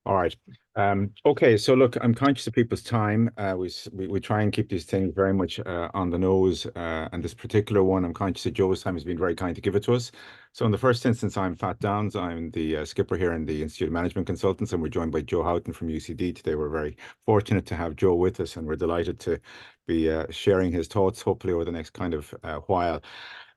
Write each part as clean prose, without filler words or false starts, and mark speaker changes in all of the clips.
Speaker 1: All right. Okay, so look, I'm conscious of people's time. We try and keep these things very much on the nose. And this particular one, I'm conscious that Joe's time has been very kind to give it to us. So in the first instance, I'm Pat Downs. I'm the skipper here in the Institute of Management Consultants, and we're joined by Joe Houghton from UCD today. We're very fortunate to have Joe with us, and we're delighted to be sharing his thoughts, hopefully over the next kind of while.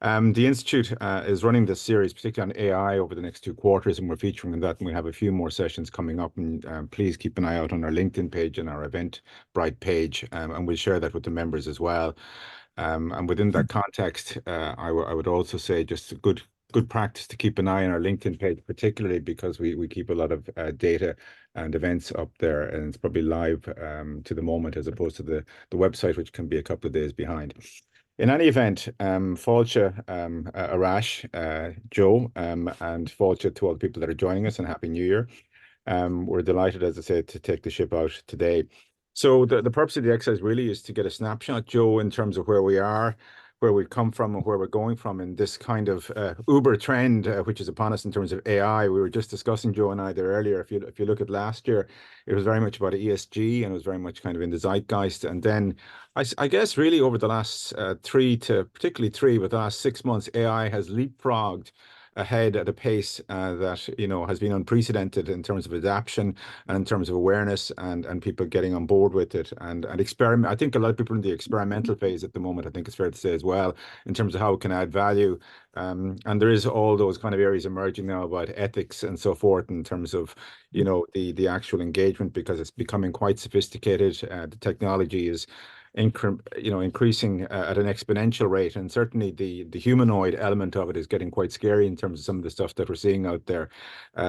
Speaker 1: The Institute is running this series, particularly on AI, over the next 2 quarters, and we're featuring that. And we have a few more sessions coming up. And please keep an eye out on our LinkedIn page and our Eventbrite page, and we'll share that with the members as well. And within that context, I would also say just good practice to keep an eye on our LinkedIn page, particularly because we keep a lot of data and events up there, and it's probably live to the moment as opposed to the website, which can be a couple of days behind. In any event, Fáilte Arash, Joe, and Fáilte to all the people that are joining us, and Happy New Year. We're delighted, as I said, to take the ship out today. So the purpose of the exercise really is to get a snapshot, Joe, in terms of where we are, where we've come from, and where we're going from in this kind of Uber trend, which is upon us in terms of AI. We were just discussing, Joe and I, there earlier. If you look at last year, it was very much about ESG, and it was very much kind of in the zeitgeist. And then I guess really over the last particularly three, but the last 6 months, AI has leapfrogged ahead at a pace that has been unprecedented in terms of adaptation and in terms of awareness and people getting on board with it and experiment. I think a lot of people are in the experimental phase at the moment. I think it's fair to say as well in terms of how it can add value. And there is all those kind of areas emerging now about ethics and so forth in terms of the actual engagement, because it's becoming quite sophisticated. The technology is increasing at an exponential rate, and certainly the humanoid element of it is getting quite scary in terms of some of the stuff that we're seeing out there.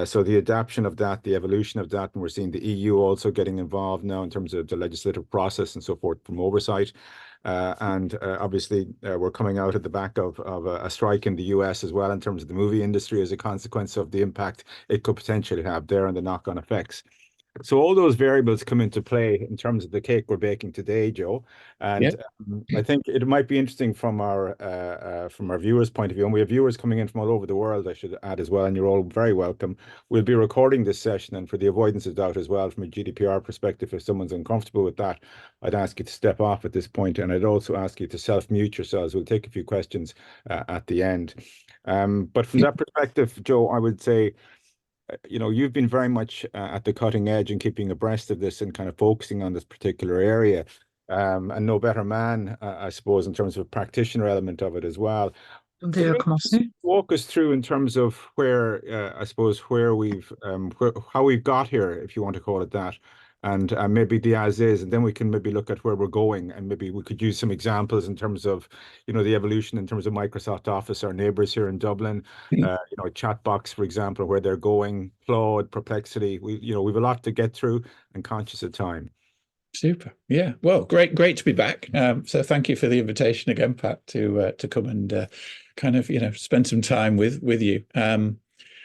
Speaker 1: So the adaptation of that, the evolution of that, and we're seeing the EU also getting involved now in terms of the legislative process and so forth from oversight. And obviously, we're coming out at the back of a strike in the US as well in terms of the movie industry as a consequence of the impact it could potentially have there and the knock-on effects. So all those variables come into play in terms of the cake we're baking today, Joe.
Speaker 2: Yeah.
Speaker 1: And I think it might be interesting from our viewers' point of view, and we have viewers coming in from all over the world, I should add as well, and you're all very welcome. We'll be recording this session, and for the avoidance of doubt as well, from a GDPR perspective, if someone's uncomfortable with that, I'd ask you to step off at this point, and I'd also ask you to self-mute yourselves. We'll take a few questions at the end. But from that perspective, Joe, I would say, you've been very much at the cutting edge and keeping abreast of this and kind of focusing on this particular area. And no better man, I suppose, in terms of a practitioner element of it as well. So
Speaker 2: Dia
Speaker 1: maybe just
Speaker 2: commencer.
Speaker 1: walk us through in terms of where, I suppose, how we've got here, if you want to call it that, and maybe the as is, and then we can maybe look at where we're going, and maybe we could use some examples in terms of, the evolution in terms of Microsoft Office, our neighbors here in Dublin, Chatbox, for example, where they're going, Claude, Perplexity. We've a lot to get through and conscious of time.
Speaker 2: Super. Yeah. Well, great to be back. So thank you for the invitation again, Pat, to come and kind of spend some time with you.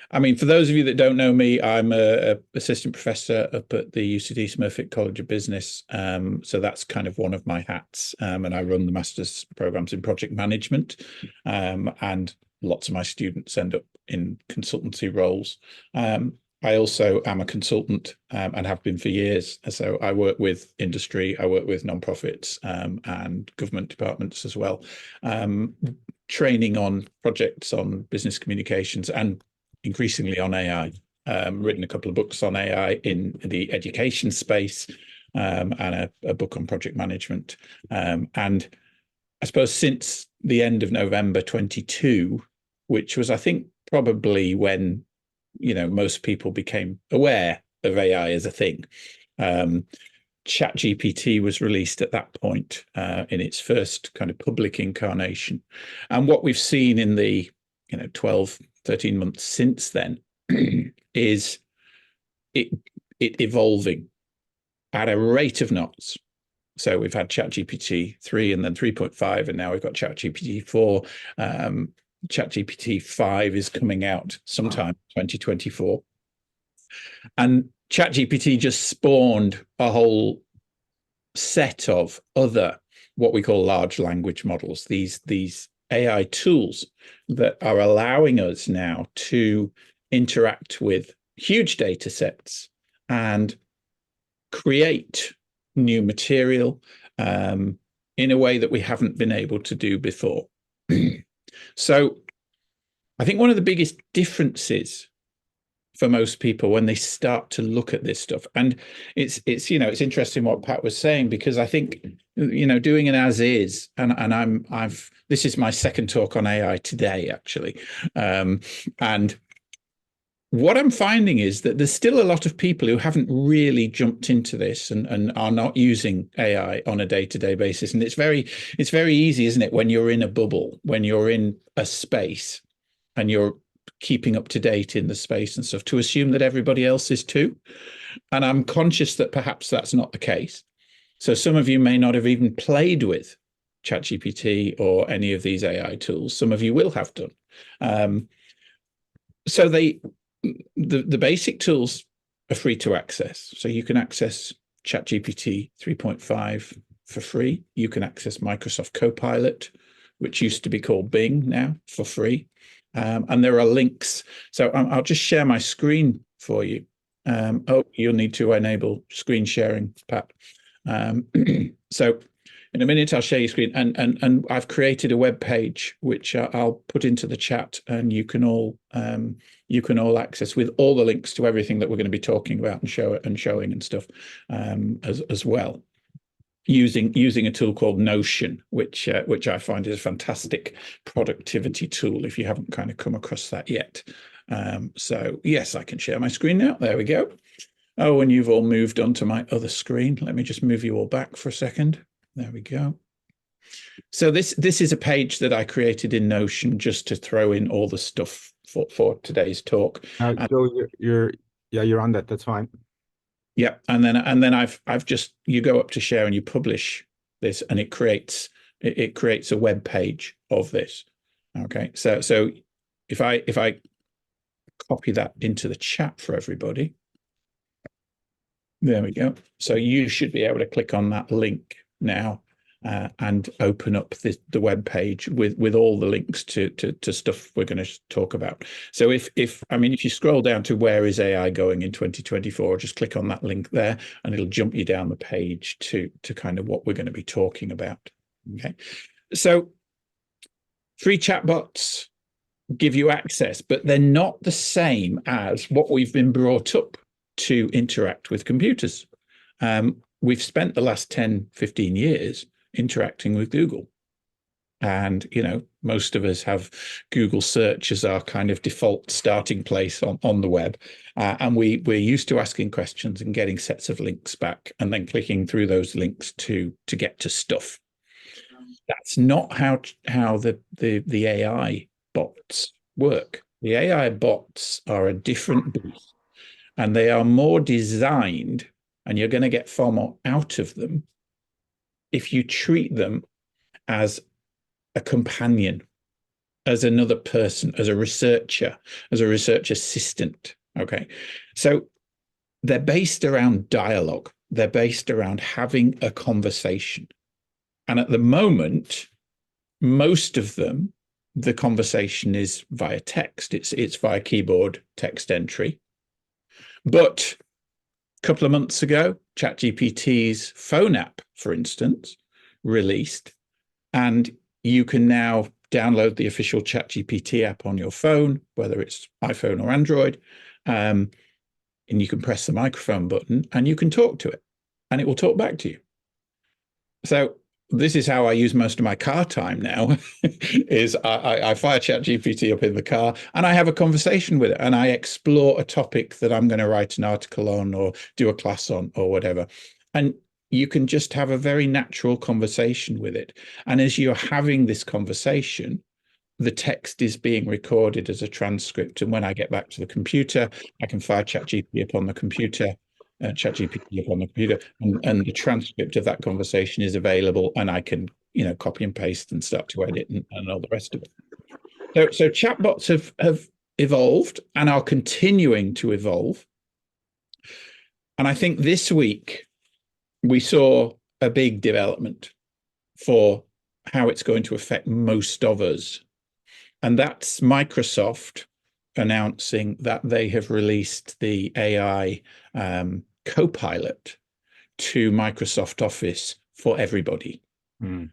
Speaker 2: I mean, for those of you that don't know me, I'm a assistant professor up at the UCD Smurfit College of Business. So that's kind of one of my hats, and I run the master's programs in project management, and lots of my students end up in consultancy roles. I also am a consultant and have been for years. So I work with industry, I work with nonprofits and government departments as well, training on projects on business communications and increasingly on AI. Written a couple of books on AI in the education space, and a book on project management. And I suppose since the end of November 22, which was, I think, probably when most people became aware of AI as a thing. ChatGPT was released at that point in its first kind of public incarnation. And what we've seen in the 12, 13 months since then is it evolving at a rate of knots. So we've had ChatGPT 3 and then 3.5, and now we've got ChatGPT 4. ChatGPT 5 is coming out sometime 2024. And ChatGPT just spawned a whole set of other, what we call large language models, these AI tools that are allowing us now to interact with huge data sets and create new material in a way that we haven't been able to do before. So I think one of the biggest differences for most people when they start to look at this stuff, and it's interesting what Pat was saying, because I think doing an as is, and I've this is my second talk on AI today, actually, and what I'm finding is that there's still a lot of people who haven't really jumped into this and are not using AI on a day-to-day basis. And it's very easy, isn't it, when you're in a bubble, when you're in a space and you're keeping up to date in the space and stuff, to assume that everybody else is too. And I'm conscious that perhaps that's not the case. So some of you may not have even played with ChatGPT or any of these AI tools. Some of you will have done. So the basic tools are free to access. So you can access ChatGPT 3.5 for free. You can access Microsoft Copilot, which used to be called Bing now, for free. And there are links. So I'll just share my screen for you. You'll need to enable screen sharing, Pat. So in a minute, I'll share your screen. And I've created a web page, which I'll put into the chat, and you can all access, with all the links to everything that we're going to be talking about and showing and stuff, as well, using a tool called Notion, which I find is a fantastic productivity tool if you haven't kind of come across that yet. So yes, I can share my screen now. There we go. Oh, and you've all moved onto my other screen. Let me just move you all back for a second. There we go. So this is a page that I created in Notion just to throw in all the stuff for today's talk.
Speaker 1: Joe, you're on that. That's fine.
Speaker 2: Yeah, and then I've just, you go up to share and you publish this, and it creates a web page of this. Okay, so if I copy that into the chat for everybody, there we go. So you should be able to click on that link now and open up the web page with all the links to stuff we're going to talk about. So if you scroll down to where is AI going in 2024, just click on that link there, and it'll jump you down the page to kind of what we're going to be talking about. Okay, so free chatbots give you access, but they're not the same as what we've been brought up to interact with computers. We've spent the last 10, 15 years interacting with Google. And, most of us have Google search as our kind of default starting place on the web. And we're used to asking questions and getting sets of links back, and then clicking through those links to get to stuff. That's not how the AI bots work. The AI bots are a different beast, and they are more designed, and you're going to get far more out of them if you treat them as a companion, as another person, as a research assistant. Okay, so they're based around dialogue. They're based around having a conversation. And at the moment, most of them, the conversation is via text. It's via keyboard text entry. But a couple of months ago, ChatGPT's phone app, for instance, released, and you can now download the official ChatGPT app on your phone, whether it's iPhone or Android, and you can press the microphone button and you can talk to it, and it will talk back to you. So this is how I use most of my car time now, is I fire ChatGPT up in the car and I have a conversation with it, and I explore a topic that I'm going to write an article on or do a class on or whatever. And you can just have a very natural conversation with it. And as you're having this conversation, the text is being recorded as a transcript. And when I get back to the computer, I can fire ChatGPT up on the computer, and the transcript of that conversation is available, and I can, copy and paste and start to edit and all the rest of it. So chatbots have evolved and are continuing to evolve. And I think this week we saw a big development for how it's going to affect most of us. And that's Microsoft announcing that they have released the AI Copilot to Microsoft Office for everybody.
Speaker 1: Mm.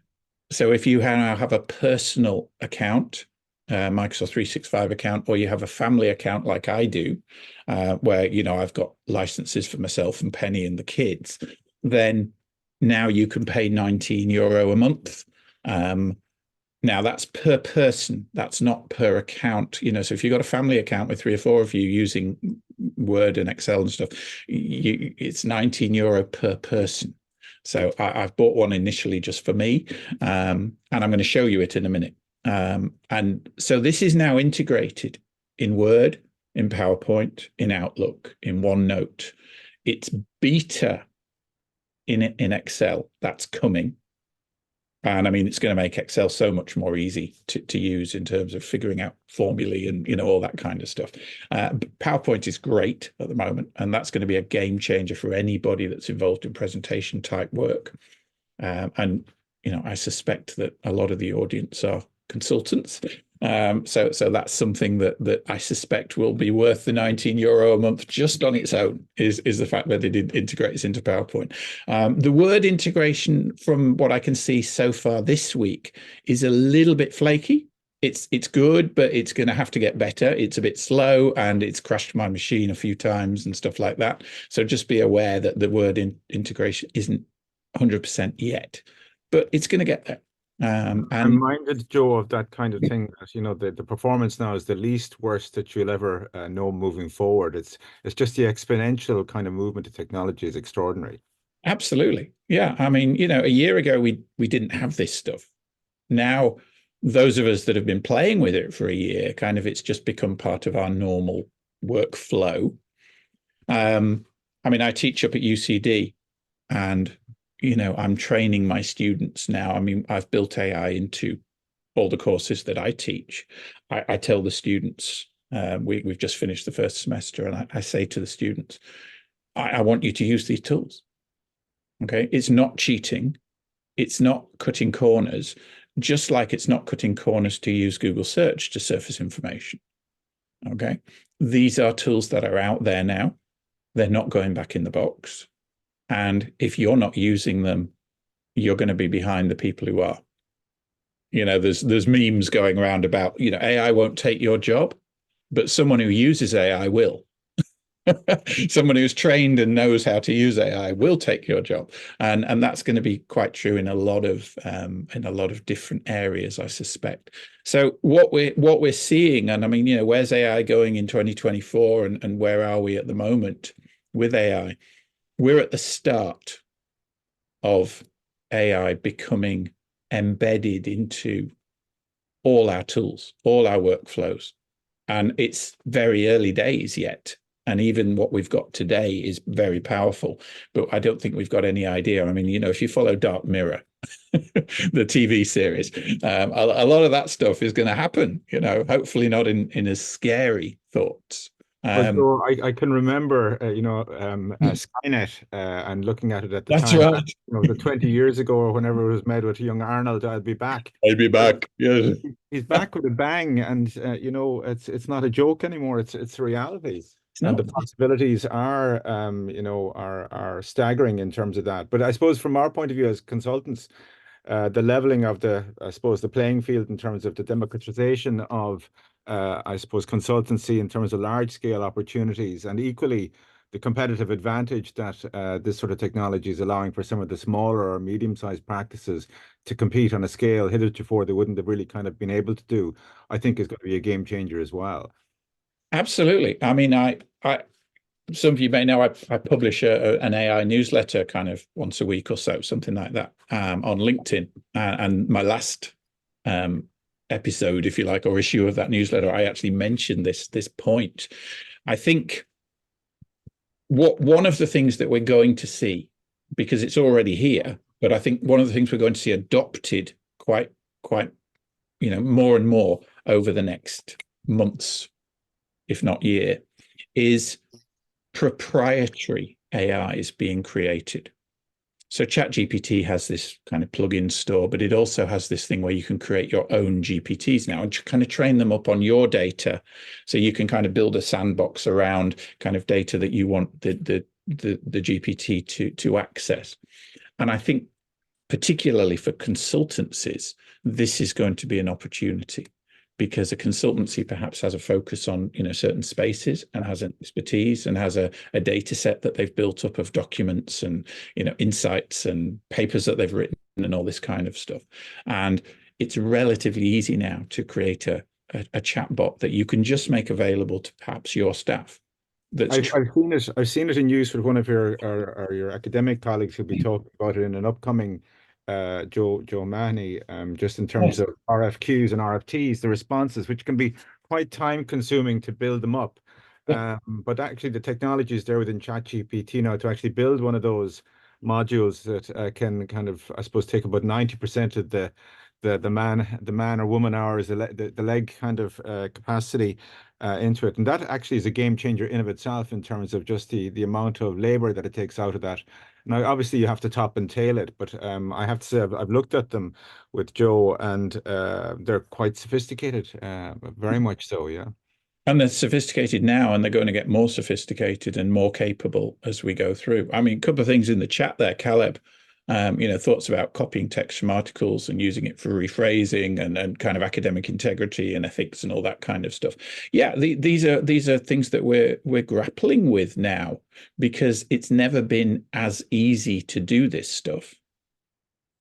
Speaker 2: So if you now have a personal account, Microsoft 365 account, or you have a family account like I do, where, you know, I've got licenses for myself and Penny and the kids, then now you can pay €19 a month. Now that's per person, that's not per account. You know, so if you've got a family account with 3 or 4 of you using Word and Excel and stuff, it's €19 per person. So I've bought one initially just for me, and I'm going to show you it in a minute. And so this is now integrated in Word, in PowerPoint, in Outlook, in OneNote. It's beta in Excel. That's coming. And I mean, it's going to make Excel so much more easy to use in terms of figuring out formulae and, you know, all that kind of stuff. PowerPoint is great at the moment, and that's going to be a game changer for anybody that's involved in presentation type work. And, you know, I suspect that a lot of the audience are consultants. So that's something that I suspect will be worth the €19 a month just on its own, is the fact that it integrates into PowerPoint. The Word integration, from what I can see so far this week, is a little bit flaky. It's good, but it's going to have to get better. It's a bit slow, and it's crashed my machine a few times and stuff like that. So just be aware that the Word integration isn't 100% yet, but it's going to get there.
Speaker 1: I'm minded, Joe, of that kind of thing. That, you know, the performance now is the least worst that you'll ever know moving forward. It's just the exponential kind of movement of technology is extraordinary.
Speaker 2: Absolutely, yeah. I mean, you know, a year ago we didn't have this stuff. Now, those of us that have been playing with it for a year, kind of, it's just become part of our normal workflow. I mean, I teach up at UCD, and you know, I'm training my students now. I mean, I've built AI into all the courses that I teach. I tell the students, we've just finished the first semester, and I say to the students, I want you to use these tools. Okay, it's not cheating. It's not cutting corners, just like it's not cutting corners to use Google search to surface information. Okay, these are tools that are out there now. They're not going back in the box. And if you're not using them, you're going to be behind the people who are. You know, there's memes going around about, you know, AI won't take your job, but someone who uses AI will. Someone who's trained and knows how to use AI will take your job, and that's going to be quite true in a lot of different areas, I suspect. So what we're seeing, and I mean, you know, where's AI going in 2024, and where are we at the moment with AI? We're at the start of AI becoming embedded into all our tools, all our workflows, and it's very early days yet. And even what we've got today is very powerful, but I don't think we've got any idea. I mean, you know, if you follow Dark Mirror, the TV series, a lot of that stuff is going to happen, you know, hopefully not in as scary thoughts.
Speaker 1: So I can remember, Skynet and looking at it at the
Speaker 2: That's
Speaker 1: time.
Speaker 2: right.
Speaker 1: You know, the 20 years ago, or whenever it was made with young Arnold, I'll be back.
Speaker 2: I'll be back. Yeah.
Speaker 1: He's back with a bang, and you know, it's not a joke anymore. It's reality. And the possibilities are, are staggering in terms of that. But I suppose from our point of view as consultants, the leveling of the playing field in terms of the democratization of, I suppose, consultancy in terms of large scale opportunities, and equally the competitive advantage that this sort of technology is allowing for some of the smaller or medium-sized practices to compete on a scale hitherto they wouldn't have really kind of been able to do, I think is going to be a game changer as well.
Speaker 2: Absolutely. I mean, some of you may know I publish an AI newsletter kind of once a week or so, something like that, on LinkedIn. And my last episode, if you like, or issue of that newsletter, I actually mentioned this point. I think one of the things that we're going to see, because it's already here, but I think one of the things we're going to see adopted quite, you know, more and more over the next months, if not year, is proprietary AIs being created. So ChatGPT has this kind of plugin store, but it also has this thing where you can create your own GPTs now and kind of train them up on your data. So you can kind of build a sandbox around kind of data that you want the GPT to access. And I think particularly for consultancies, this is going to be an opportunity, because a consultancy perhaps has a focus on, certain spaces and has an expertise and has a data set that they've built up of documents and, insights and papers that they've written and all this kind of stuff. And it's relatively easy now to create a chatbot that you can just make available to perhaps your staff.
Speaker 1: I've seen it. I've seen it in use with one of your academic colleagues who'll be talking about it in an upcoming Joe Mahoney, just in terms of RFQs and RFTs, the responses, which can be quite time consuming to build them up. But actually the technology is there within ChatGPT now to actually build one of those modules that can kind of, I suppose, take about 90% of the man or woman hours, the leg kind of capacity into it. And that actually is a game changer in of itself in terms of just the amount of labor that it takes out of that. Now, obviously, you have to top and tail it, but I have to say I've looked at them with Joe, and they're quite sophisticated, very much so, yeah.
Speaker 2: And they're sophisticated now, and they're going to get more sophisticated and more capable as we go through. I mean, a couple of things in the chat there, Caleb. Thoughts about copying text from articles and using it for rephrasing and kind of academic integrity and ethics and all that kind of stuff. Yeah, these are things that we're grappling with now, because it's never been as easy to do this stuff.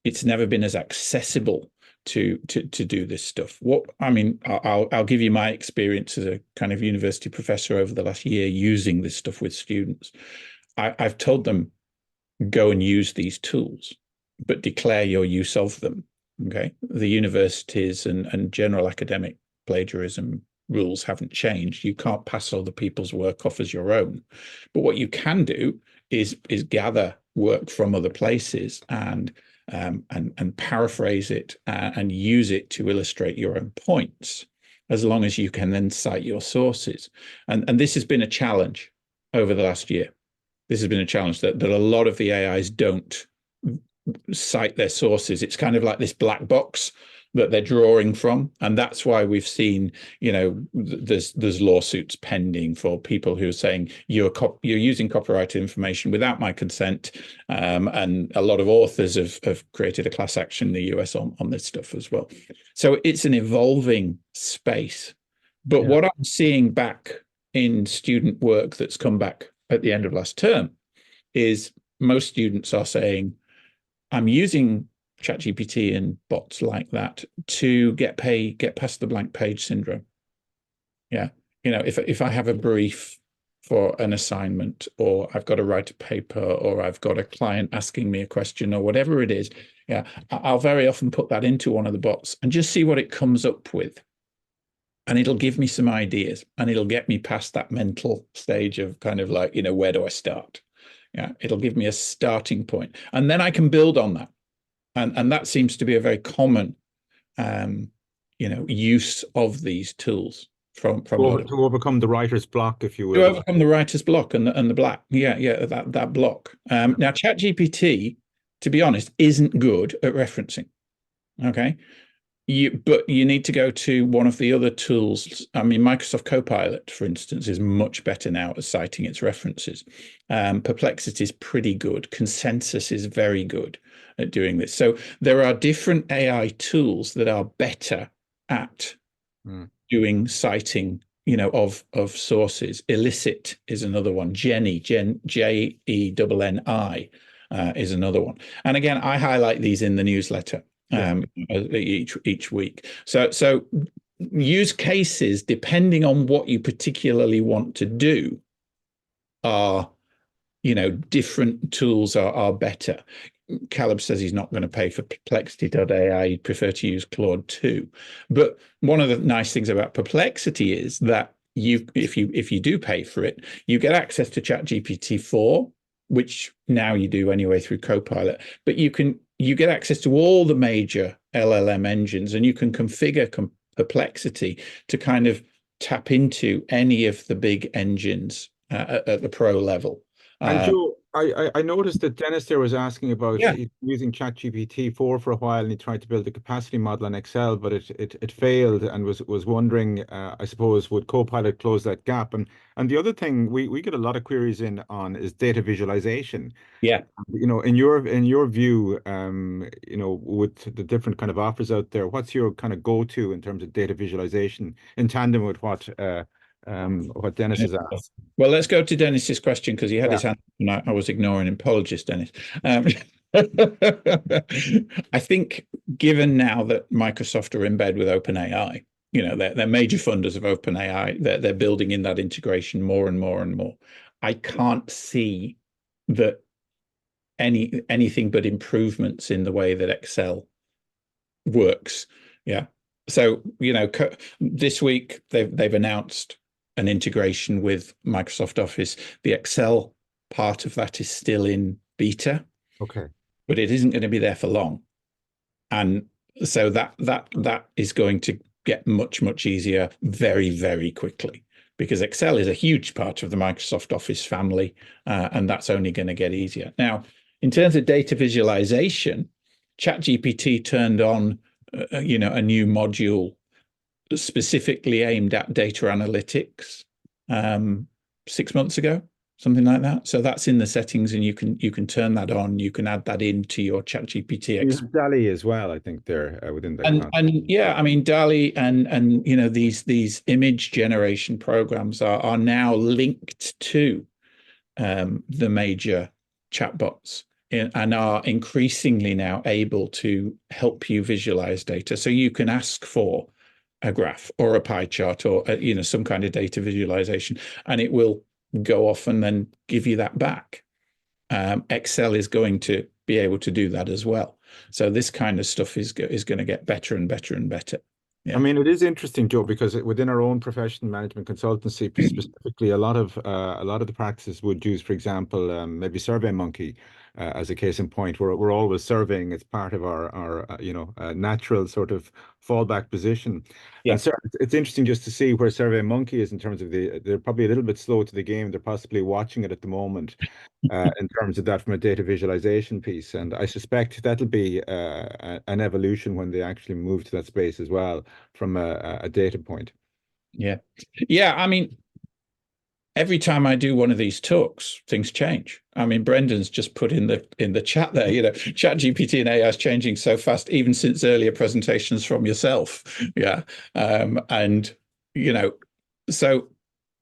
Speaker 2: It's never been as accessible to do this stuff. I'll give you my experience as a kind of university professor over the last year using this stuff with students. I've told them, go and use these tools, but declare your use of them. Okay. The universities and general academic plagiarism rules haven't changed. You can't pass other people's work off as your own. But what you can do is gather work from other places and paraphrase it and use it to illustrate your own points, as long as you can then cite your sources. And this has been a challenge over the last year. This has been a challenge that a lot of the AIs don't cite their sources. It's kind of like this black box that they're drawing from. And that's why we've seen, there's lawsuits pending for people who are saying you're using copyrighted information without my consent. And a lot of authors have created a class action in the US on this stuff as well. So it's an evolving space. But what I'm seeing back in student work that's come back at the end of last term is most students are saying, I'm using ChatGPT and bots like that to get past the blank page syndrome. Yeah. If I have a brief for an assignment, or I've got to write a paper, or I've got a client asking me a question, or whatever it is, I'll very often put that into one of the bots and just see what it comes up with. And it'll give me some ideas, and it'll get me past that mental stage of kind of like, where do I start? Yeah, it'll give me a starting point, and then I can build on that. And that seems to be a very common, use of these tools from
Speaker 1: to overcome the writer's block, if you will.
Speaker 2: To overcome the writer's block and the black, that block. Now, ChatGPT, to be honest, isn't good at referencing. Okay. But you need to go to one of the other tools. I mean, Microsoft Copilot, for instance, is much better now at citing its references. Perplexity is pretty good. Consensus is very good at doing this. So there are different AI tools that are better at doing citing, of sources. Elicit is another one. Jenny, Jenni, is another one. And again, I highlight these in the newsletter. Each week. So use cases, depending on what you particularly want to do, are, different tools are better. Caleb says he's not going to pay for Perplexity.ai. He'd prefer to use Claude 2. But one of the nice things about Perplexity is that if you do pay for it, you get access to ChatGPT 4, which now you do anyway through Copilot. But you get access to all the major LLM engines, and you can configure Perplexity to kind of tap into any of the big engines at the pro level.
Speaker 1: And I noticed that Dennis there was asking about
Speaker 2: Yeah.
Speaker 1: using ChatGPT 4 for a while, and he tried to build a capacity model in Excel, but it failed, and was wondering, I suppose, would Copilot close that gap? And the other thing we get a lot of queries in on is data visualization.
Speaker 2: Yeah.
Speaker 1: In your view, with the different kind of offers out there, what's your kind of go-to in terms of data visualization in tandem with what Dennis has asked?
Speaker 2: Well, let's go to Dennis's question because he had
Speaker 1: Yeah.
Speaker 2: his hand and I was ignoring him. Apologies, Dennis. I think given now that Microsoft are in bed with OpenAI, they're major funders of OpenAI, they're building in that integration more and more and more. I can't see that anything but improvements in the way that Excel works. Yeah. So, this week they've announced an integration with Microsoft Office. The Excel part of that is still in beta,
Speaker 1: Okay.
Speaker 2: but it isn't going to be there for long. And so that is going to get much, much easier very, very quickly because Excel is a huge part of the Microsoft Office family, and that's only going to get easier. Now, in terms of data visualization, ChatGPT turned on, a new module specifically aimed at data analytics 6 months ago, something like that. So that's in the settings, and you can turn that on. You can add that into your ChatGPT.
Speaker 1: You have DALI as well, I think, there within that concept.
Speaker 2: And yeah, I mean, DALI and these image generation programs are now linked to the major chatbots and are increasingly now able to help you visualize data. So you can ask for a graph or a pie chart or some kind of data visualization, and it will go off and then give you that back. Excel is going to be able to do that as well. So this kind of stuff is going to get better and better and better. Yeah.
Speaker 1: I mean, it is interesting, Joe, because within our own profession, management consultancy, specifically, a lot of the practices would use, for example, maybe SurveyMonkey as a case in point. We're always surveying; it's part of our natural sort of fallback position.
Speaker 2: Yeah.
Speaker 1: And so it's interesting just to see where SurveyMonkey is in terms of they're probably a little bit slow to the game. They're possibly watching it at the moment. In terms of that from a data visualization piece. And I suspect that'll be an evolution when they actually move to that space as well from a data point.
Speaker 2: Yeah. Yeah. I mean, every time I do one of these talks, things change. I mean, Brendan's just put in the chat there, Chat GPT and AI is changing so fast, even since earlier presentations from yourself. Yeah. And, so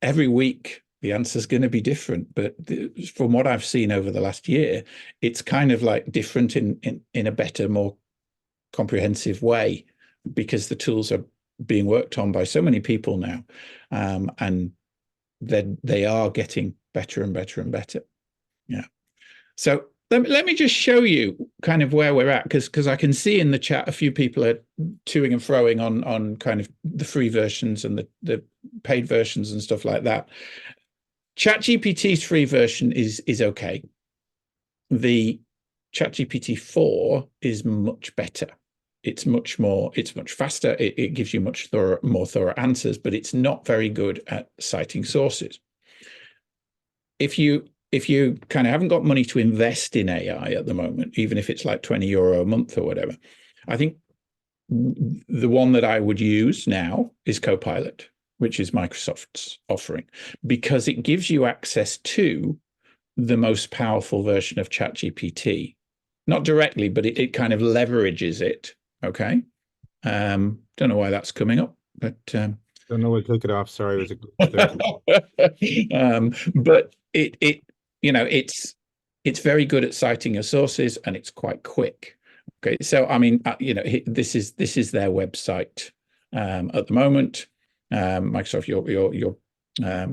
Speaker 2: every week, the answer is going to be different, but from what I've seen over the last year, it's kind of like different in a better, more comprehensive way because the tools are being worked on by so many people now, and they are getting better and better and better. Yeah. So let me just show you kind of where we're at because I can see in the chat a few people are toing and froing on kind of the free versions and the paid versions and stuff like that. ChatGPT's free version is okay. The ChatGPT 4 is much better. It's much faster. It gives you more thorough answers, but it's not very good at citing sources. If you kind of haven't got money to invest in AI at the moment, even if it's like €20 a month or whatever, I think the one that I would use now is Copilot, which is Microsoft's offering, because it gives you access to the most powerful version of ChatGPT, not directly, but it kind of leverages it. Okay. Don't know why that's coming up, but
Speaker 1: don't know. We'll take it off. Sorry, it was
Speaker 2: but it's very good at citing your sources and it's quite quick. Okay, so I mean, this is their website at the moment. Microsoft, your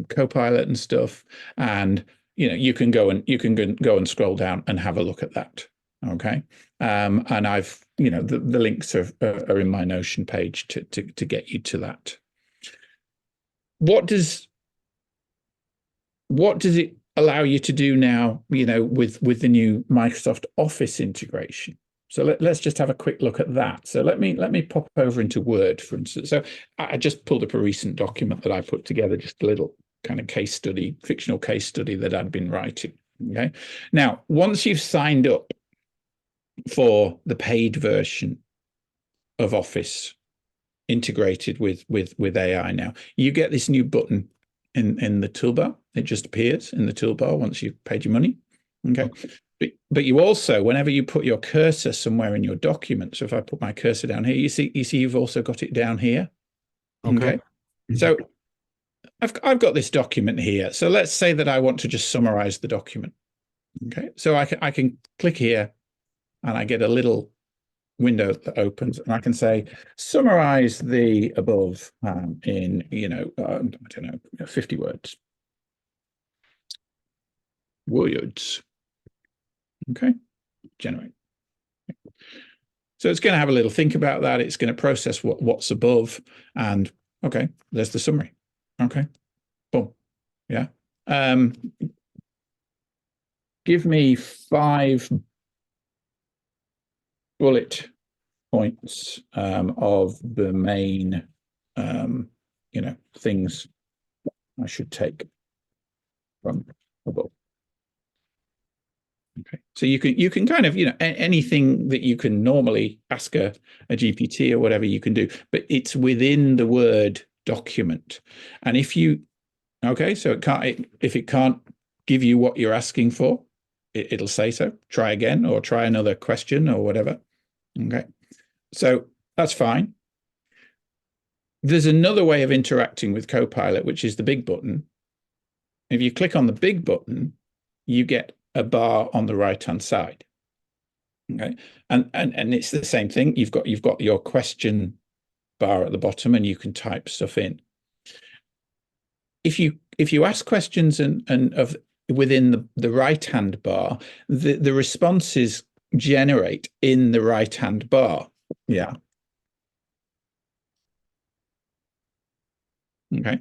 Speaker 2: Copilot and stuff, and you can go and scroll down and have a look at that. Okay, and I've the links are in my Notion page to get you to that. What does it allow you to do now? With the new Microsoft Office integration. So let's just have a quick look at that. So let me pop over into Word, for instance. So I just pulled up a recent document that I put together, just a little kind of case study, fictional case study that I'd been writing. Okay. Now, once you've signed up for the paid version of Office integrated with AI now, you get this new button in the toolbar. It just appears in the toolbar once you've paid your money. Okay. But you also, whenever you put your cursor somewhere in your document, so if I put my cursor down here, you see you've also got it down here. Okay. So I've got this document here. So let's say that I want to just summarize the document. Okay. So I can click here and I get a little window that opens, and I can say summarize the above in I don't know, 50 words. Words. Okay, generate. So it's going to have a little think about that. It's going to process what's above, and okay, there's the summary. Okay, boom, yeah. Give me 5 bullet points of the main things I should take from above. Okay, so you can kind of anything that you can normally ask a GPT or whatever you can do, but it's within the Word document. And if you so if it can't give you what you're asking for, it'll say so. Try again or try another question or whatever. Okay, so that's fine. There's another way of interacting with Copilot, which is the big button. If you click on the big button, you get a bar on the right-hand side. Okay, and it's the same thing. You've got your question bar at the bottom, and you can type stuff in. If you ask questions and of within the right-hand bar, the responses generate in the right-hand bar. Yeah. Okay,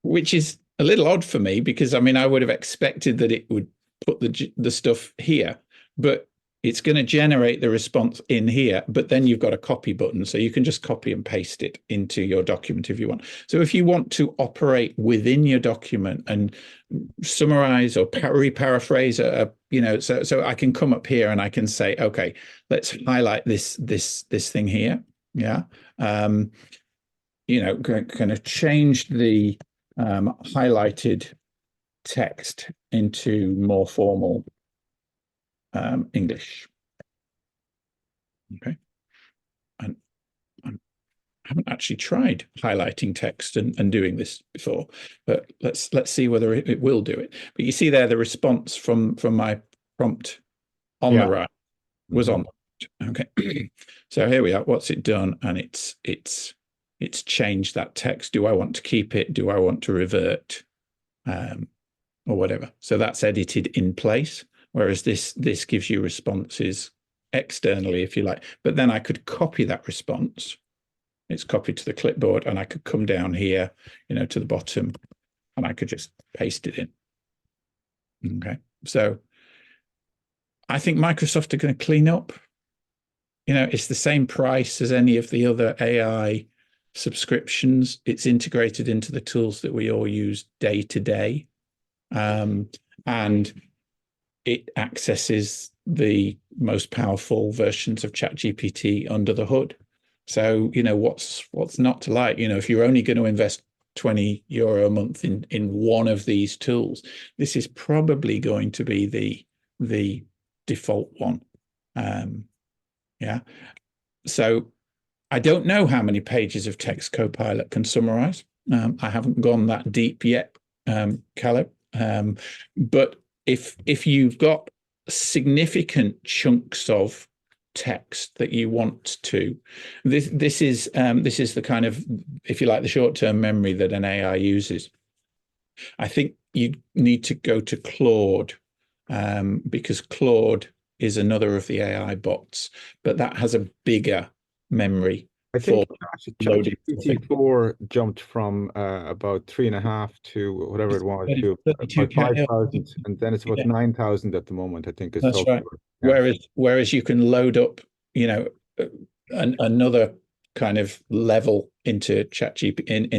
Speaker 2: which is a little odd for me because I mean I would have expected that it would put the stuff here, but it's going to generate the response in here. But then you've got a copy button, so you can just copy and paste it into your document if you want. So if you want to operate within your document and summarize or paraphrase so I can come up here and I can say, okay, let's highlight this thing here. Yeah. Kind of change the highlighted text into more formal English. Okay, and I haven't actually tried highlighting text and doing this before, but let's see whether it will do it. But you see there the response from my prompt on the right was on. Okay, so here we are. What's it done? And it's changed that text. Do I want to keep it? Do I want to revert? Or whatever. So that's edited in place, whereas this gives you responses externally, if you like. But then I could copy that response. It's copied to the clipboard, and I could come down here, to the bottom, and I could just paste it in. Okay. So I think Microsoft are going to clean up. It's the same price as any of the other AI subscriptions. It's integrated into the tools that we all use day to day. And it accesses the most powerful versions of ChatGPT under the hood. So, what's not to like? If you're only going to invest €20 a month in one of these tools, this is probably going to be the default one. Yeah. So I don't know how many pages of text Copilot can summarize. I haven't gone that deep yet, Caleb. But if you've got significant chunks of text that you want to, this is the kind of, if you like, the short-term memory that an AI uses. I think you need to go to Claude, because Claude is another of the AI bots, but that has a bigger memory.
Speaker 1: I think ChatGPT-4 jumped from about 3.5 to whatever it was to about 5,000, and then it's about 9,000 at the moment. I think
Speaker 2: that's right. Yeah. Whereas you can load up, another kind of level into ChatGPT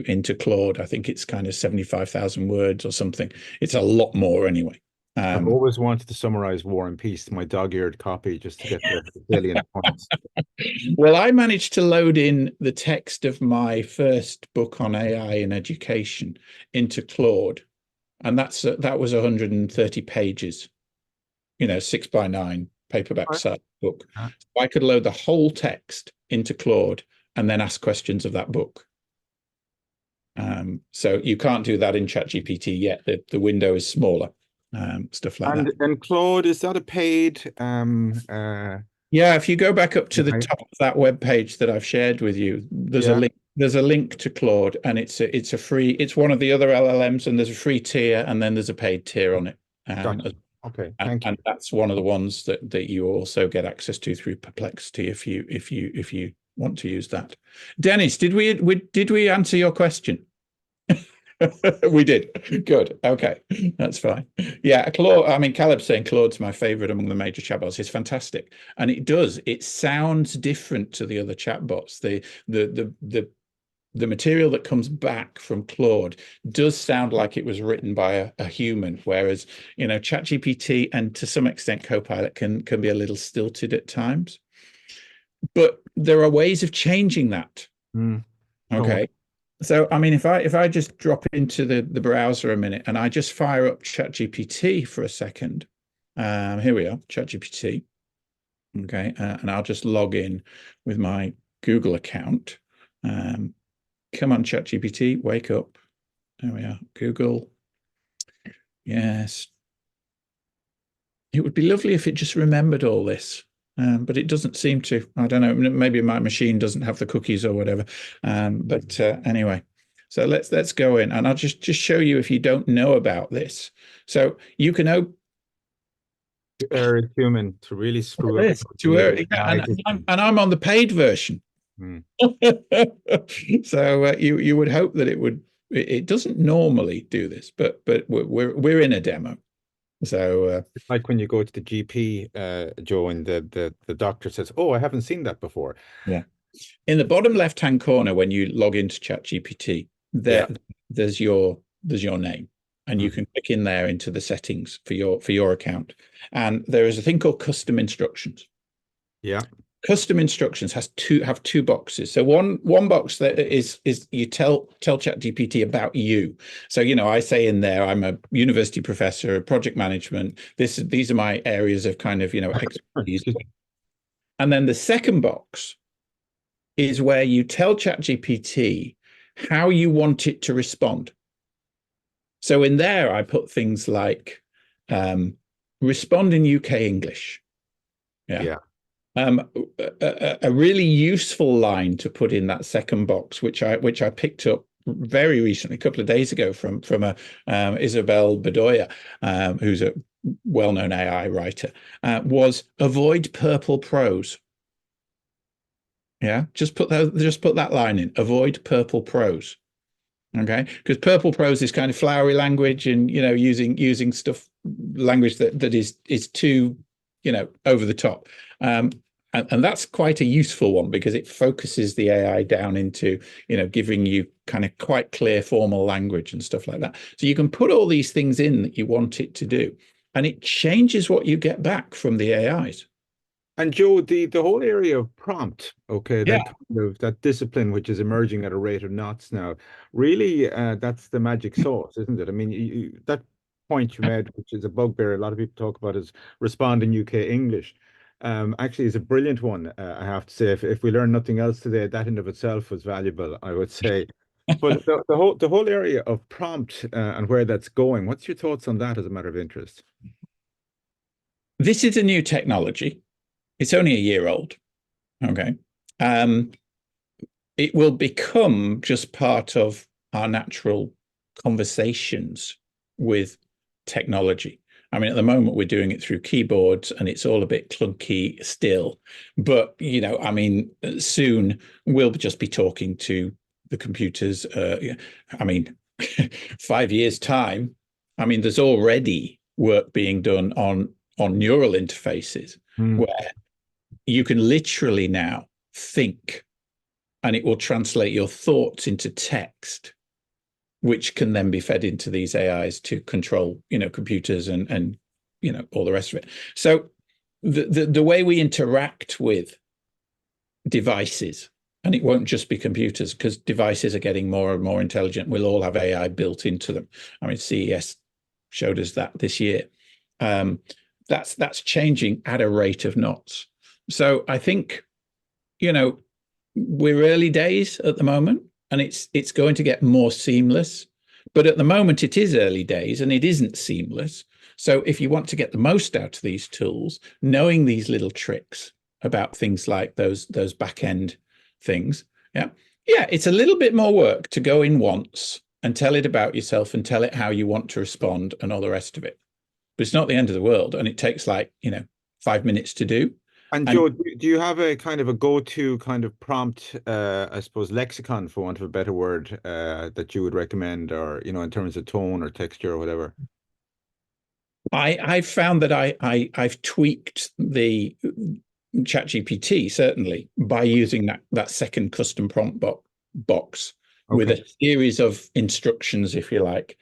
Speaker 2: into Claude. I think it's kind of 75,000 words or something. It's a lot more anyway.
Speaker 1: I've always wanted to summarize War and Peace to my dog-eared copy just to get the salient points.
Speaker 2: Well, I managed to load in the text of my first book on AI in education into Claude, and that was 130 pages, 6 by 9 paperback
Speaker 1: Right.
Speaker 2: size book.
Speaker 1: Uh,
Speaker 2: So I could load the whole text into Claude and then ask questions of that book. So you can't do that in ChatGPT yet. The window is smaller, stuff like that.
Speaker 1: And Claude, is that a paid
Speaker 2: Yeah, if you go back up to the
Speaker 1: right?
Speaker 2: top of that web page that I've shared with you, there's a
Speaker 1: Yeah,
Speaker 2: link. There's a link to Claude, and it's a free. It's one of the other LLMs, and there's a free tier, and then there's a paid tier on it.
Speaker 1: gotcha. Okay,
Speaker 2: And,
Speaker 1: thank you.
Speaker 2: and that's one of the ones that you also get access to through Perplexity if you want to use that. Dennis, did we answer your question? We did. Good. Okay. That's fine. Yeah, Claude, I mean, Caleb's saying Claude's my favorite among the major chatbots. It's fantastic. And it sounds different to the other chatbots. The material that comes back from Claude does sound like it was written by a human, whereas, ChatGPT and to some extent Copilot can be a little stilted at times. But there are ways of changing that. Okay. So, I mean, if I just drop into the browser a minute and I just fire up ChatGPT for a second, here we are, ChatGPT. Okay, and I'll just log in with my Google account. Come on, ChatGPT, wake up. There we are, Google. Yes. It would be lovely if it just remembered all this. But it doesn't seem to. I don't know. Maybe my machine doesn't have the cookies or whatever. But anyway, so let's go in, and I'll just show you if you don't know about this. So you can open
Speaker 1: Human to really screw up
Speaker 2: this and I'm on the paid version. So you would hope that it would. It doesn't normally do this, but we're in a demo. So
Speaker 1: it's like when you go to the GP, Joe, and the doctor says, "Oh, I haven't seen that before."
Speaker 2: Yeah. In the bottom left-hand corner, when you log into ChatGPT, there's your name, and you can click in there into the settings for your account. And there is a thing called custom instructions.
Speaker 1: Yeah.
Speaker 2: Custom instructions have two boxes. So one box that is you tell ChatGPT about you. So I say in there, I'm a university professor, project management. These are my areas of kind of expertise. And then the second box is where you tell ChatGPT how you want it to respond. So in there, I put things like respond in UK English. Yeah. A really useful line to put in that second box, which I picked up very recently, a couple of days ago from Isabel Bedoya, who's a well-known AI writer, was avoid purple prose. Yeah, just put that line in. Avoid purple prose. Okay, because purple prose is kind of flowery language, and using language that is too over the top. And that's quite a useful one because it focuses the AI down into giving you kind of quite clear formal language and stuff like that. So you can put all these things in that you want it to do, and it changes what you get back from the AIs.
Speaker 1: And Joe, the whole area of prompt, okay,
Speaker 2: Yeah.
Speaker 1: that kind of that discipline which is emerging at a rate of knots now, really, that's the magic sauce, isn't it? I mean, that point you made, which is a bugbear a lot of people talk about, is respond in UK English. Actually, is a brilliant one. I have to say, if we learn nothing else today, that in of itself was valuable, I would say. But the whole area of prompt and where that's going, what's your thoughts on that as a matter of interest?
Speaker 2: This is a new technology. It's only a year old. Okay. It will become just part of our natural conversations with technology. I mean, at the moment, we're doing it through keyboards and it's all a bit clunky still. But, I mean, soon we'll just be talking to the computers. I mean, 5 years' time, I mean, there's already work being done on neural interfaces where you can literally now think and it will translate your thoughts into text, which can then be fed into these AIs to control, computers and all the rest of it. So the way we interact with devices, and it won't just be computers, because devices are getting more and more intelligent. We'll all have AI built into them. I mean, CES showed us that this year. That's changing at a rate of knots. So I think, we're early days at the moment, and it's going to get more seamless. But at the moment, it is early days and it isn't seamless. So if you want to get the most out of these tools, knowing these little tricks about things like those back end things, it's a little bit more work to go in once and tell it about yourself and tell it how you want to respond and all the rest of it. But it's not the end of the world, and it takes 5 minutes to do.
Speaker 1: And Joe, do you have a kind of a go-to kind of prompt, I suppose, lexicon, for want of a better word, that you would recommend, or, in terms of tone or texture or whatever?
Speaker 2: I've found that I've tweaked the ChatGPT, certainly, by using that second custom prompt box with a series of instructions, if you like,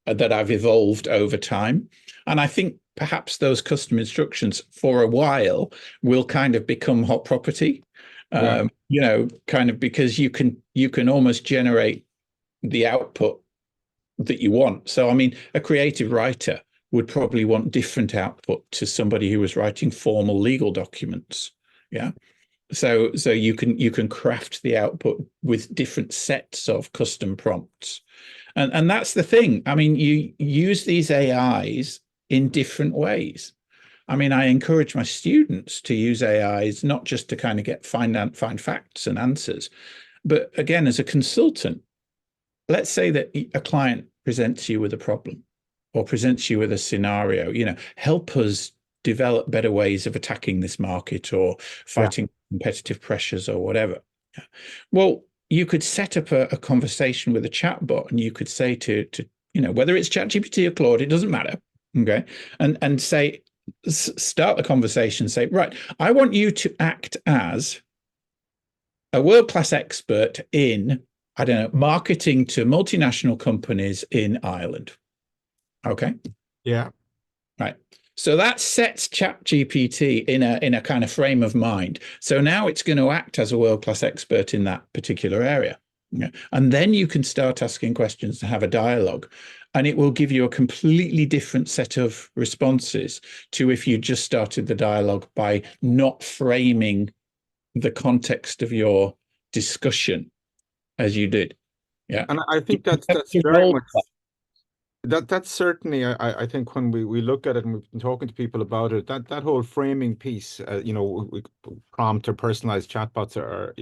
Speaker 2: that I've evolved over time. And I think perhaps those custom instructions for a while will kind of become hot property, kind of, because you can almost generate the output that you want. So, I mean, a creative writer would probably want different output to somebody who was writing formal legal documents. Yeah. So you can craft the output with different sets of custom prompts. And that's the thing. I mean, you use these AIs in different ways. I mean, I encourage my students to use AIs not just to kind of find facts and answers, but again, as a consultant, let's say that a client presents you with a problem or presents you with a scenario, help us develop better ways of attacking this market or fighting competitive pressures or whatever. Well, you could set up a conversation with a chatbot, and you could say to whether it's ChatGPT or Claude, it doesn't matter. Okay. And say, start the conversation, say, right, I want you to act as a world-class expert in, I don't know, marketing to multinational companies in Ireland. Okay.
Speaker 1: Yeah.
Speaker 2: Right. So that sets ChatGPT in a kind of frame of mind. So now it's going to act as a world-class expert in that particular area. Yeah. And then you can start asking questions to have a dialogue, and it will give you a completely different set of responses to if you just started the dialogue by not framing the context of your discussion as you did. Yeah.
Speaker 1: And I think that's very much that's certainly, I think, when we look at it and we've been talking to people about it, that whole framing piece, prompt or personalized chatbots are,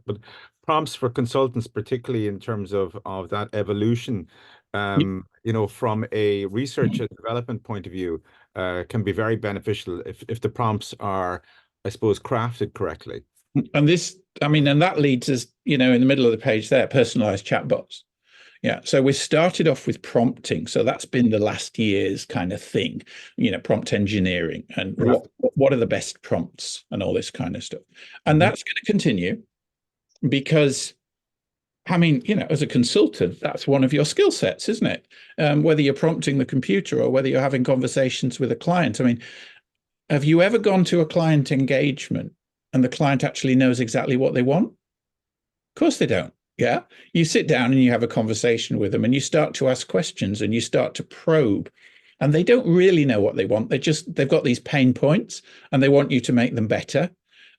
Speaker 1: but prompts for consultants, particularly in terms of that evolution, from a research and development point of view, can be very beneficial if the prompts are, I suppose, crafted correctly.
Speaker 2: And and that leads us, in the middle of the page there, personalized chatbots. Yeah. So we started off with prompting. So that's been the last year's kind of thing, prompt engineering and what are the best prompts and all this kind of stuff. And that's going to continue because, I mean, as a consultant, that's one of your skill sets, isn't it? Whether you're prompting the computer or whether you're having conversations with a client. I mean, have you ever gone to a client engagement and the client actually knows exactly what they want? Of course they don't. Yeah. You sit down and you have a conversation with them and you start to ask questions and you start to probe, and they don't really know what they want. They've got these pain points and they want you to make them better.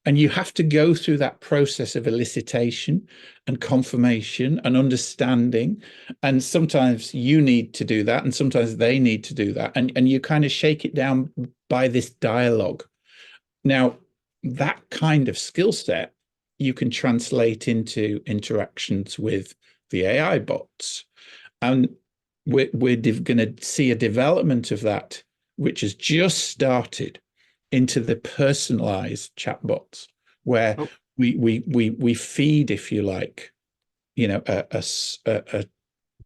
Speaker 2: And you have to go through that process of elicitation and confirmation and understanding. And sometimes you need to do that, and sometimes they need to do that. And you kind of shake it down by this dialogue. Now, that kind of skill set you can translate into interactions with the AI bots. And we're going to see a development of that, which has just started, into the personalized chatbots, where we feed, if you like, a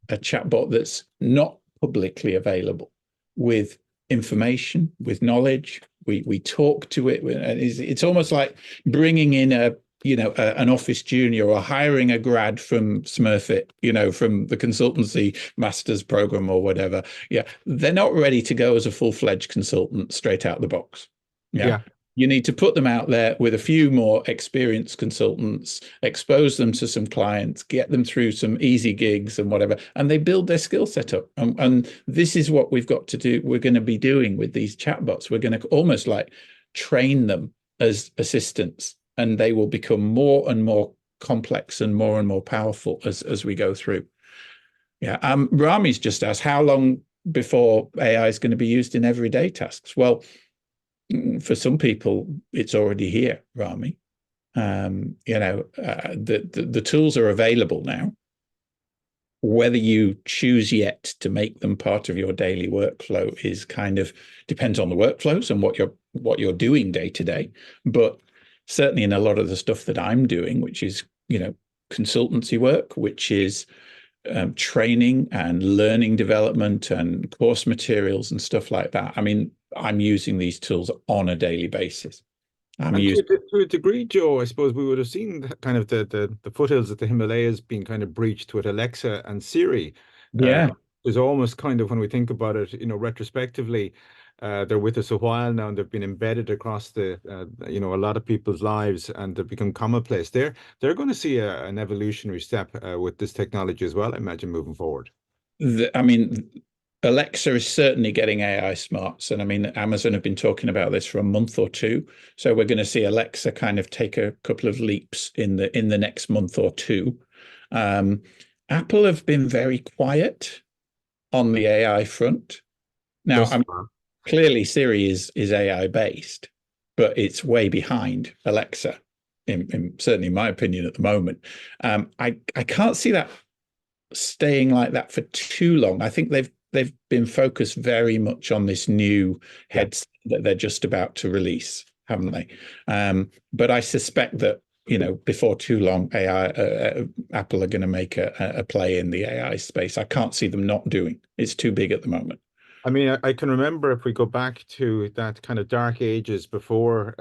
Speaker 2: chatbot that's not publicly available with information, with knowledge. We talk to it. It's almost like bringing in a an office junior or hiring a grad from Smurfit, from the consultancy master's program or whatever. Yeah, they're not ready to go as a full-fledged consultant straight out the box. Yeah.
Speaker 1: Yeah.
Speaker 2: You need to put them out there with a few more experienced consultants, expose them to some clients, get them through some easy gigs and whatever, and they build their skill set up. And this is what we've got to do. We're going to be doing with these chatbots. We're going to almost like train them as assistants, and they will become more and more complex and more powerful as we go through. Yeah. Rami's just asked, how long before AI is going to be used in everyday tasks? Well, for some people, it's already here, Rami. The tools are available now. Whether you choose yet to make them part of your daily workflow is kind of depends on the workflows and what you're doing day to day. But certainly in a lot of the stuff that I'm doing, which is consultancy work, which is training and learning development and course materials and stuff like that. I mean, I'm using these tools on a daily basis.
Speaker 1: To a degree, Joe, I suppose we would have seen kind of the foothills of the Himalayas being kind of breached with Alexa and Siri.
Speaker 2: Yeah.
Speaker 1: There's almost kind of, when we think about it, retrospectively, they're with us a while now, and they've been embedded across a lot of people's lives, and they've become commonplace. They're going to see an evolutionary step with this technology as well, I imagine, moving forward.
Speaker 2: Alexa is certainly getting AI smarts. And I mean, Amazon have been talking about this for a month or two. So we're going to see Alexa kind of take a couple of leaps in the next month or two. Apple have been very quiet on the AI front. Now, clearly Siri is AI based, but it's way behind Alexa, certainly in my opinion at the moment. I can't see that staying like that for too long. I think they've been focused very much on this new headset that they're just about to release, haven't they? But I suspect that before too long, Apple are going to make a play in the AI space. I can't see them not doing. It's too big at the moment.
Speaker 1: I mean, I can remember, if we go back to that kind of dark ages before,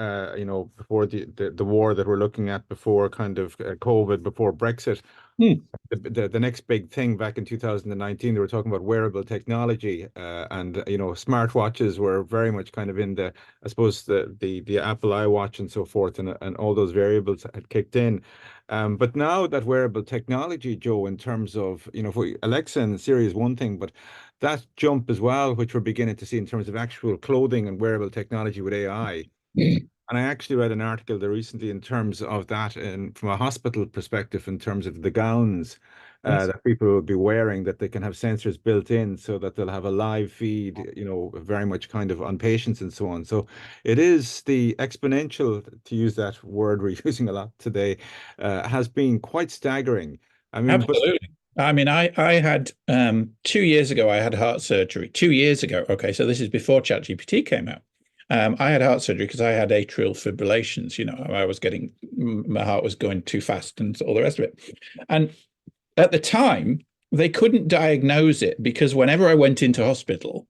Speaker 1: before the war that we're looking at, before kind of COVID, before Brexit. The next big thing back in 2019, they were talking about wearable technology, and smartwatches were very much kind of in I suppose the Apple iWatch and so forth, and all those variables had kicked in. But now that wearable technology, Joe, in terms of Alexa and Siri is one thing, but that jump as well, which we're beginning to see in terms of actual clothing and wearable technology with AI. And I actually read an article there recently in terms of that, and from a hospital perspective, in terms of the gowns that people will be wearing, that they can have sensors built in so that they'll have a live feed, very much kind of on patients and so on. So it is the exponential, to use that word we're using a lot today, has been quite staggering. I mean,
Speaker 2: absolutely. I mean, I had 2 years ago, I had heart surgery. 2 years ago. Okay, so this is before ChatGPT came out. I had heart surgery because I had atrial fibrillations. My heart was going too fast and all the rest of it. And at the time, they couldn't diagnose it because whenever I went into hospital,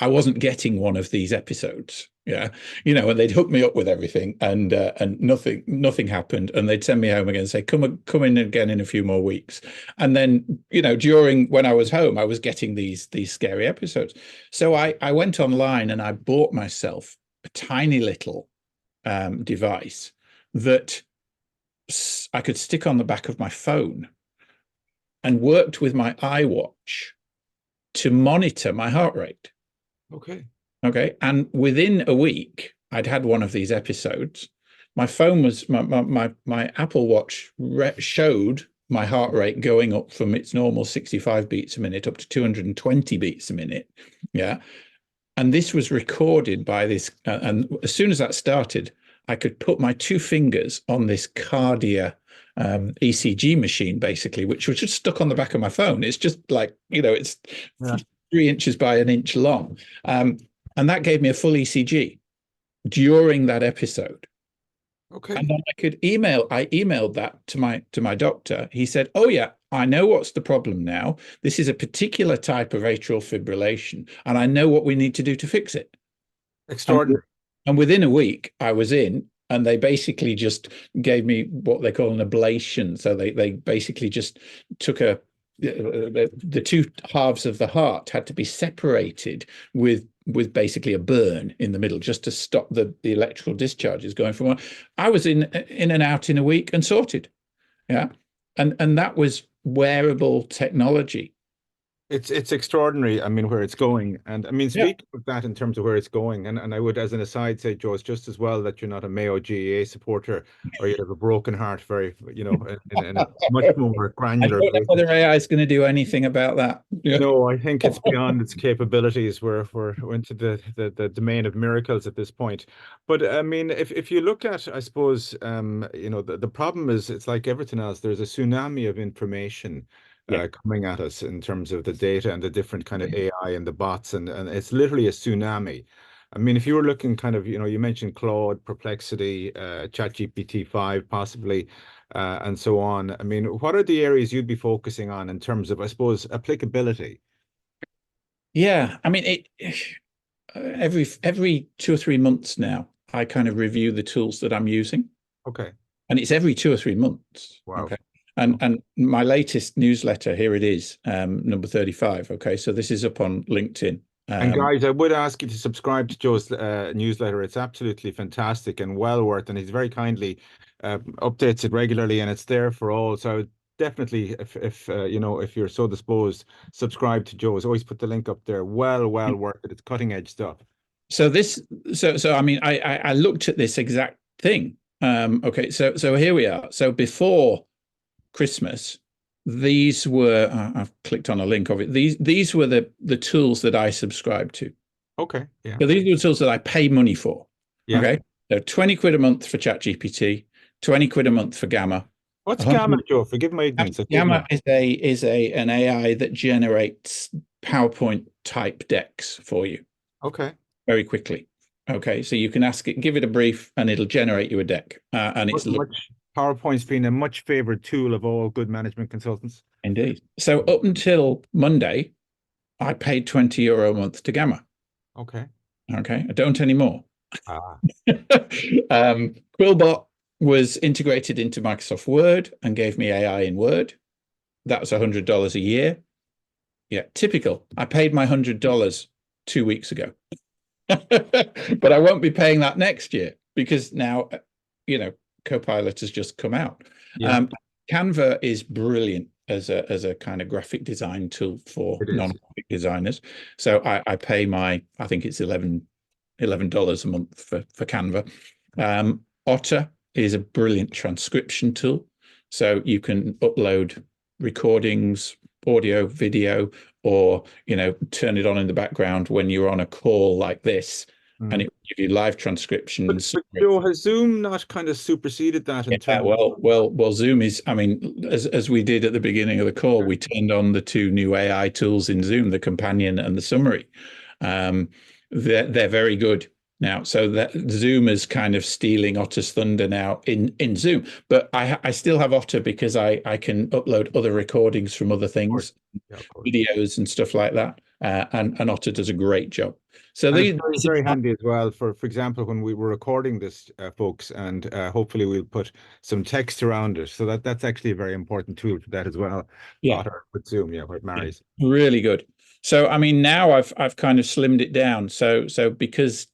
Speaker 2: I wasn't getting one of these episodes. Yeah. And they'd hook me up with everything, and nothing happened. And they'd send me home again and say, come in again in a few more weeks. And then, during when I was home, I was getting these scary episodes. So I went online and I bought myself a tiny little device that I could stick on the back of my phone, and worked with my iWatch to monitor my heart rate. Okay. And within a week, I'd had one of these episodes. My phone was my Apple Watch showed my heart rate going up from its normal 65 beats a minute up to 220 beats a minute. Yeah. And this was recorded by this. And as soon as that started, I could put my 2 fingers on this Cardia ECG machine, basically, which was just stuck on the back of my phone. It's just like, it's 3 inches by an inch long. And that gave me a full ECG during that episode.
Speaker 1: Okay.
Speaker 2: And then I emailed that to my doctor. He said, "Oh yeah, I know what's the problem now. This is a particular type of atrial fibrillation, and I know what we need to do to fix it."
Speaker 1: Extraordinary.
Speaker 2: And within a week, I was in, and they basically just gave me what they call an ablation. So they basically just took the two halves of the heart had to be separated with basically a burn in the middle just to stop the electrical discharges going from one. I was in and out in a week and sorted. Yeah. And that was wearable technology.
Speaker 1: It's extraordinary. I mean, where it's going, and I mean,
Speaker 2: Yeah.
Speaker 1: speaking of that in terms of where it's going, and I would, as an aside, say, Joe, it's just as well that you're not a Mayo GAA supporter, or you have a broken heart, very, in a much more
Speaker 2: I
Speaker 1: granular
Speaker 2: don't know
Speaker 1: basis.
Speaker 2: whether AI is going to do anything about that. Yeah.
Speaker 1: No, I think it's beyond its capabilities. We're into the domain of miracles at this point. But I mean, if you look at, I suppose, the problem is it's like everything else. There's a tsunami of information
Speaker 2: Yeah.
Speaker 1: coming at us in terms of the data and the different kind of AI and the bots, and it's literally a tsunami. I mean, if you were looking kind of, you mentioned Claude, Perplexity, ChatGPT 5, possibly, and so on. I mean, what are the areas you'd be focusing on in terms of, I suppose, applicability?
Speaker 2: Yeah. I mean, every 2 or 3 months now, I kind of review the tools that I'm using,
Speaker 1: Okay.
Speaker 2: and it's every 2 or 3 months.
Speaker 1: Wow.
Speaker 2: Okay. And my latest newsletter, here it is, number 35. Okay. So this is up on LinkedIn.
Speaker 1: And guys, I would ask you to subscribe to Joe's newsletter. It's absolutely fantastic and well worth, and he's very kindly updates it regularly, and it's there for all. So I would definitely, if you're so disposed, subscribe to Joe's. Always put the link up there. Well worth it. It's cutting edge stuff.
Speaker 2: So this, so I mean, I looked at this exact thing. Okay. So here we are. So before Christmas, these were, I've clicked on a link of it. These were the tools that I subscribed to.
Speaker 1: Okay. Yeah.
Speaker 2: So these are the tools that I pay money for.
Speaker 1: Yeah.
Speaker 2: Okay. So 20 quid a month for ChatGPT, 20 quid a month for Gamma.
Speaker 1: What's Gamma, Joe? Forgive my ignorance.
Speaker 2: Gamma is an AI that generates PowerPoint type decks for you
Speaker 1: Okay.
Speaker 2: very quickly. Okay. So you can ask it, give it a brief, and it'll generate you a deck. And it's
Speaker 1: PowerPoint's been a much favored tool of all good management consultants.
Speaker 2: Indeed. So up until Monday, I paid €20 a month to Gamma.
Speaker 1: Okay.
Speaker 2: Okay. I don't anymore.
Speaker 1: Ah.
Speaker 2: Quillbot was integrated into Microsoft Word and gave me AI in Word. That was $100 a year. Yeah, typical. I paid my $100 2 weeks ago. But I won't be paying that next year because now, Copilot has just come out.
Speaker 1: Yeah.
Speaker 2: Canva is brilliant as a kind of graphic design tool for non-graphic designers. So I pay I think it's $11 a month for Canva. Otter is a brilliant transcription tool. So you can upload recordings, audio, video, or, turn it on in the background when you're on a call like this. And it will give you live transcriptions.
Speaker 1: But Joe, has Zoom not kind of superseded that in terms
Speaker 2: well, Zoom is, I mean, as we did at the beginning of the call, we turned on the two new AI tools in Zoom, the companion and the summary. They're very good now. So that Zoom is kind of stealing Otter's thunder now in Zoom. But I still have Otter because I can upload other recordings from other things, videos and stuff like that. And Otter does a great job. So
Speaker 1: it's very handy as well for example, when we were recording this, folks, and hopefully we'll put some text around it. So that's actually a very important tool for that as well.
Speaker 2: Yeah,
Speaker 1: Otter with Zoom, yeah, where it marries.
Speaker 2: Really good. So I mean, now I've kind of slimmed it down. So because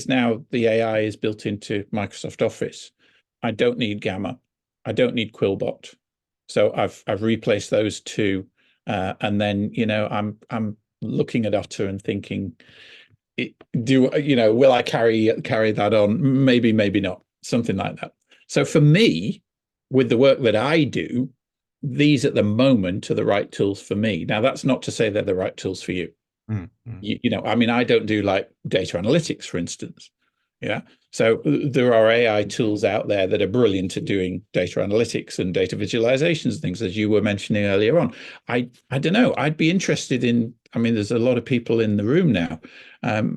Speaker 2: now the AI is built into Microsoft Office, I don't need Gamma, I don't need Quillbot. So I've replaced those two, and then I'm looking at Otter and thinking, will I carry that on? Maybe not, something like that. So for me, with the work that I do, these at the moment are the right tools for me. Now, that's not to say they're the right tools for you. I mean, I don't do like data analytics, for instance. Yeah. So there are AI tools out there that are brilliant at doing data analytics and data visualizations and things, as you were mentioning earlier on. I don't know. I'd be interested in, I mean, there's a lot of people in the room now.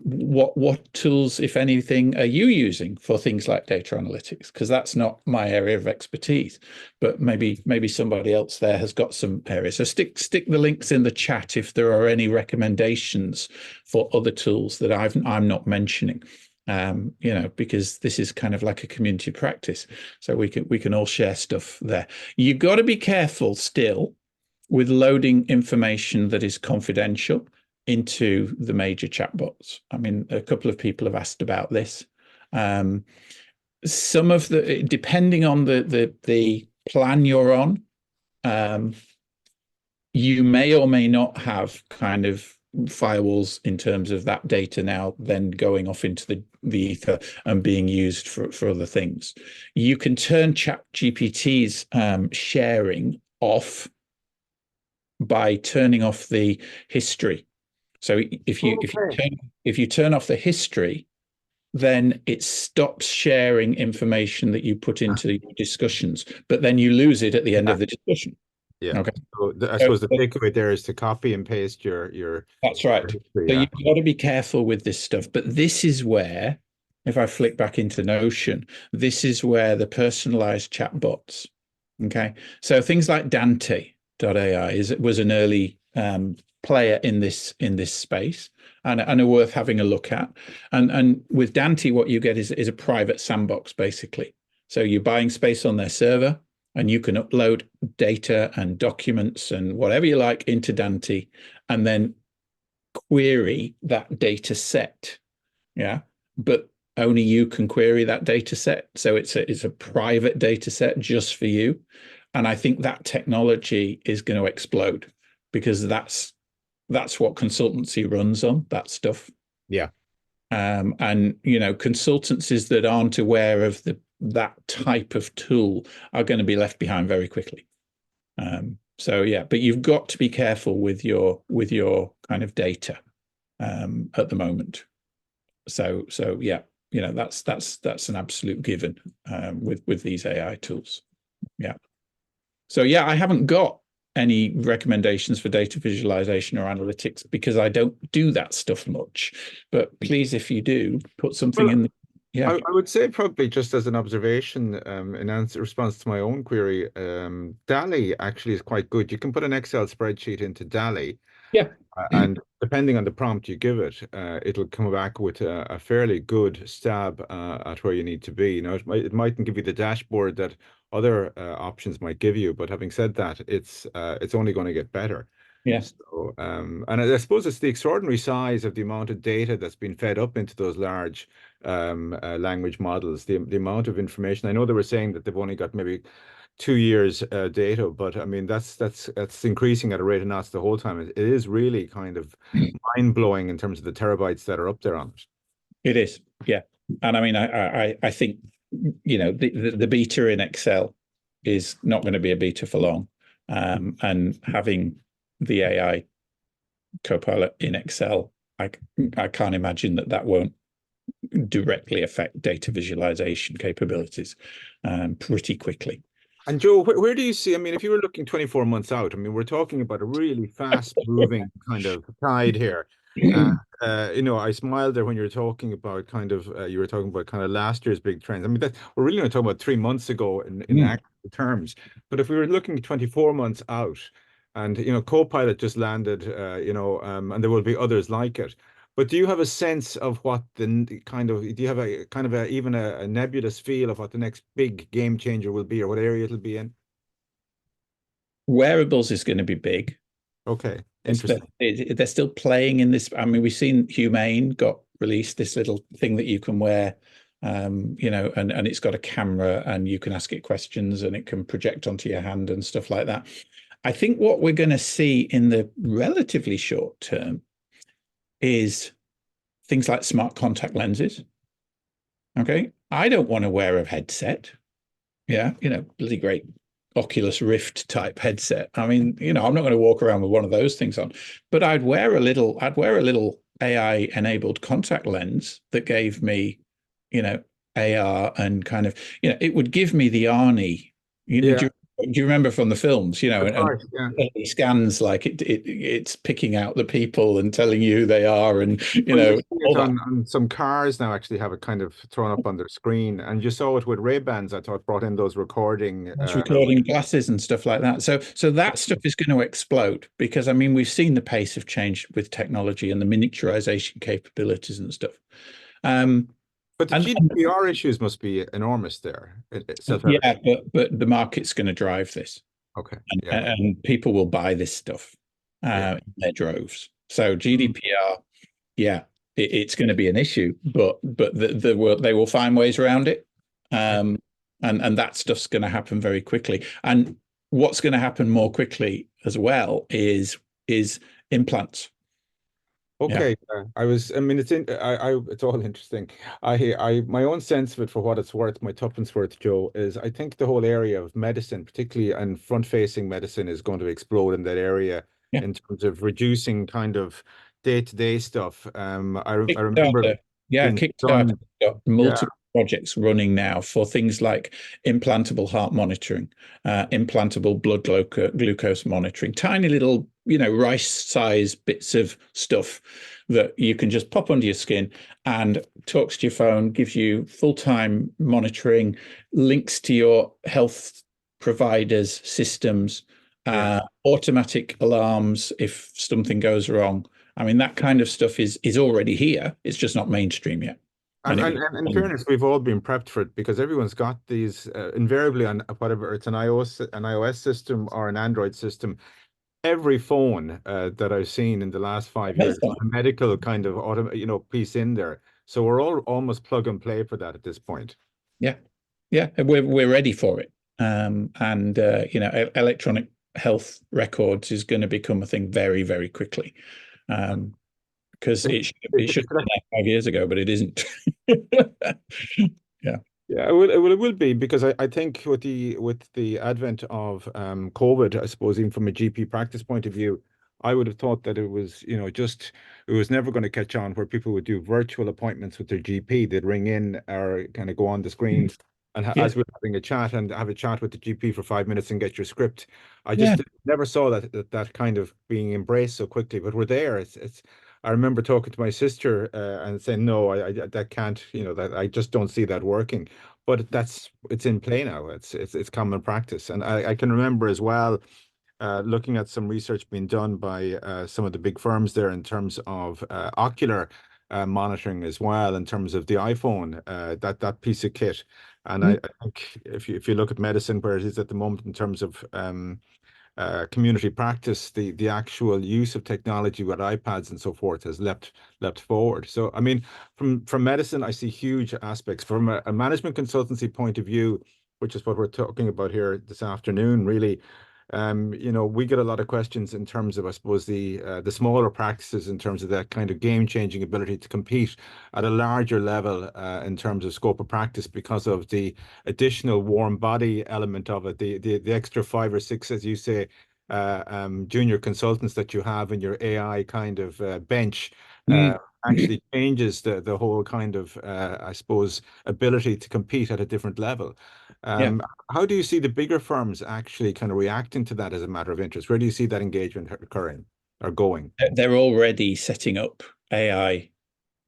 Speaker 2: What tools, if anything, are you using for things like data analytics? Because that's not my area of expertise, but maybe somebody else there has got some areas. So stick the links in the chat if there are any recommendations for other tools that I'm not mentioning. you know, because this is kind of like a community practice. So we can all share stuff there. You've got to be careful still with loading information that is confidential into the major chatbots. I mean, a couple of people have asked about this. Some of the, depending on the plan you're on, you may or may not have kind of firewalls in terms of that data now then going off into the ether and being used for other things. You can turn ChatGPT's sharing off by turning off the history. So if you turn off the history, then it stops sharing information that you put into your discussions, but then you lose it at the end of the discussion.
Speaker 1: Yeah.
Speaker 2: Okay.
Speaker 1: So I suppose the takeaway there is to copy and paste your.
Speaker 2: That's right.
Speaker 1: history,
Speaker 2: So
Speaker 1: yeah.
Speaker 2: you've got to be careful with this stuff. But this is where, if I flick back into Notion, this is where the personalized chatbots. Okay. So things like Dante.ai was an early player in this space and are worth having a look at. And with Dante, what you get is a private sandbox, basically. So you're buying space on their server, and you can upload data and documents and whatever you like into Dante, and then query that data set. Yeah. But only you can query that data set. So it's a private data set just for you. And I think that technology is going to explode, because that's what consultancy runs on, that stuff.
Speaker 1: Yeah.
Speaker 2: And you know, consultancies that aren't aware of that type of tool are going to be left behind very quickly. So yeah, but you've got to be careful with your kind of data at the moment. So yeah, you know, that's an absolute given with these AI tools. Yeah. So yeah, I haven't got any recommendations for data visualization or analytics because I don't do that stuff much. But please, if you do, put something in. Yeah,
Speaker 1: I would say probably just as an observation, in response to my own query, DALI actually is quite good. You can put an Excel spreadsheet into DALI,
Speaker 2: yeah,
Speaker 1: and depending on the prompt you give it, it'll come back with a fairly good stab at where you need to be. You know, it mightn't give you the dashboard that other options might give you, but having said that, it's only going to get better.
Speaker 2: yeah.
Speaker 1: So, and I suppose it's the extraordinary size of the amount of data that's been fed up into those large language models, the amount of information. I know they were saying that they've only got maybe 2 years data, but I mean that's increasing at a rate of knots the whole time. It is really kind of mind blowing in terms of the terabytes that are up there on it.
Speaker 2: It is, yeah. And I mean, I think, you know, the beta in Excel is not going to be a beta for long, and having the AI Copilot in Excel, I can't imagine that won't directly affect data visualization capabilities pretty quickly.
Speaker 1: And Joe, where do you see? I mean, if you were looking 24 months out, I mean, we're talking about a really fast-moving kind of tide here. You know, I smiled there when you were talking about kind of you were talking about kind of last year's big trends. I mean, that we're really only talking about 3 months ago in actual terms. But if we were looking 24 months out, and you know, Copilot just landed, you know, and there will be others like it. But do you have a sense of what the kind of, do you have a kind of even a nebulous feel of what the next big game changer will be, or what area it'll be in?
Speaker 2: Wearables is going to be big.
Speaker 1: Okay, interesting.
Speaker 2: They're still playing in this. I mean, we've seen Humane got released, this little thing that you can wear, you know, and it's got a camera and you can ask it questions and it can project onto your hand and stuff like that. I think what we're going to see in the relatively short term is things like smart contact lenses. Okay. I don't want to wear a headset. Yeah. You know, bloody great Oculus Rift type headset. I mean, you know, I'm not going to walk around with one of those things on, but I'd wear a little AI enabled contact lens that gave me, you know, AR and kind of, you know, it would give me the Arnie, you know,
Speaker 1: Yeah.
Speaker 2: do you remember from the films, you know, and
Speaker 1: Yeah.
Speaker 2: it scans like it's picking out the people and telling you who they are, and you
Speaker 1: Well,
Speaker 2: know,
Speaker 1: you see it on some cars now actually have it kind of thrown up on their screen, and you saw it with Ray-Bans. I thought brought in those recording.
Speaker 2: recording glasses and stuff like that. So that stuff is going to explode, because I mean, we've seen the pace of change with technology and the miniaturization capabilities and stuff.
Speaker 1: But the
Speaker 2: And
Speaker 1: GDPR issues must be enormous there.
Speaker 2: yeah,
Speaker 1: Self-evident.
Speaker 2: but the market's going to drive this,
Speaker 1: Okay.
Speaker 2: and,
Speaker 1: Yeah.
Speaker 2: and people will buy this stuff
Speaker 1: Yeah.
Speaker 2: in their droves. So
Speaker 1: Mm.
Speaker 2: GDPR, yeah, it's going to be an issue, but they will find ways around it,
Speaker 1: Yeah.
Speaker 2: um, and that stuff's going to happen very quickly. And what's going to happen more quickly as well is implants. Yeah,
Speaker 1: Okay, I mean, it's all interesting. My own sense of it, for what it's worth, my tuppence worth, Joe, is I think the whole area of medicine, particularly and front-facing medicine, is going to explode in that area
Speaker 2: yeah.
Speaker 1: in terms of reducing kind of day-to-day stuff. I remember
Speaker 2: Kickstarter, yeah,
Speaker 1: being
Speaker 2: Kickstarter
Speaker 1: done.
Speaker 2: got
Speaker 1: Yeah,
Speaker 2: multiple projects running now for things like implantable heart monitoring, implantable blood glucose monitoring, tiny little, rice-sized bits of stuff that you can just pop under your skin and talks to your phone, gives you full-time monitoring, links to your health providers' systems,
Speaker 1: yeah.
Speaker 2: automatic alarms if something goes wrong. I mean, that kind of stuff is already here. It's just not mainstream yet. And
Speaker 1: And in fairness, we've all been prepped for it because everyone's got these invariably on whatever it's an iOS system or an Android system. Every phone that I've seen in the last 5 years,
Speaker 2: health.
Speaker 1: a medical kind of piece in there. So we're all almost plug and play for that at this point.
Speaker 2: Yeah, yeah, we're ready for it. And electronic health records is going to become a thing very, very quickly. Because it should have been there 5 years ago, but it isn't. Yeah.
Speaker 1: Yeah, it will be because I think with the advent of COVID, I suppose even from a GP practice point of view, I would have thought that it was, just it was never going to catch on where people would do virtual appointments with their GP. They'd ring in or kind of go on the screen and
Speaker 2: Yeah.
Speaker 1: as we're having a chat and have a chat with the GP for 5 minutes and get your script. I
Speaker 2: Yeah.
Speaker 1: just never saw that kind of being embraced so quickly, but we're there. It's I remember talking to my sister and saying, no, I that can't, that I just don't see that working. But it's in play now. It's common practice, and I can remember as well looking at some research being done by some of the big firms there in terms of ocular monitoring as well, in terms of the iPhone, that piece of kit. And I think if you look at medicine where it is at the moment in terms of community practice, the actual use of technology with iPads and so forth has leapt forward. So, I mean, from medicine, I see huge aspects. From a management consultancy point of view, which is what we're talking about here this afternoon, really, we get a lot of questions in terms of, I suppose, the smaller practices in terms of that kind of game-changing ability to compete at a larger level in terms of scope of practice because of the additional warm body element of it, the extra 5 or 6, as you say, junior consultants that you have in your AI kind of bench.
Speaker 2: Mm.
Speaker 1: Actually changes the whole kind of, I suppose, ability to compete at a different level.
Speaker 2: Yeah.
Speaker 1: How do you see the bigger firms actually kind of reacting to that as a matter of interest? Where do you see that engagement occurring or going?
Speaker 2: They're already setting up AI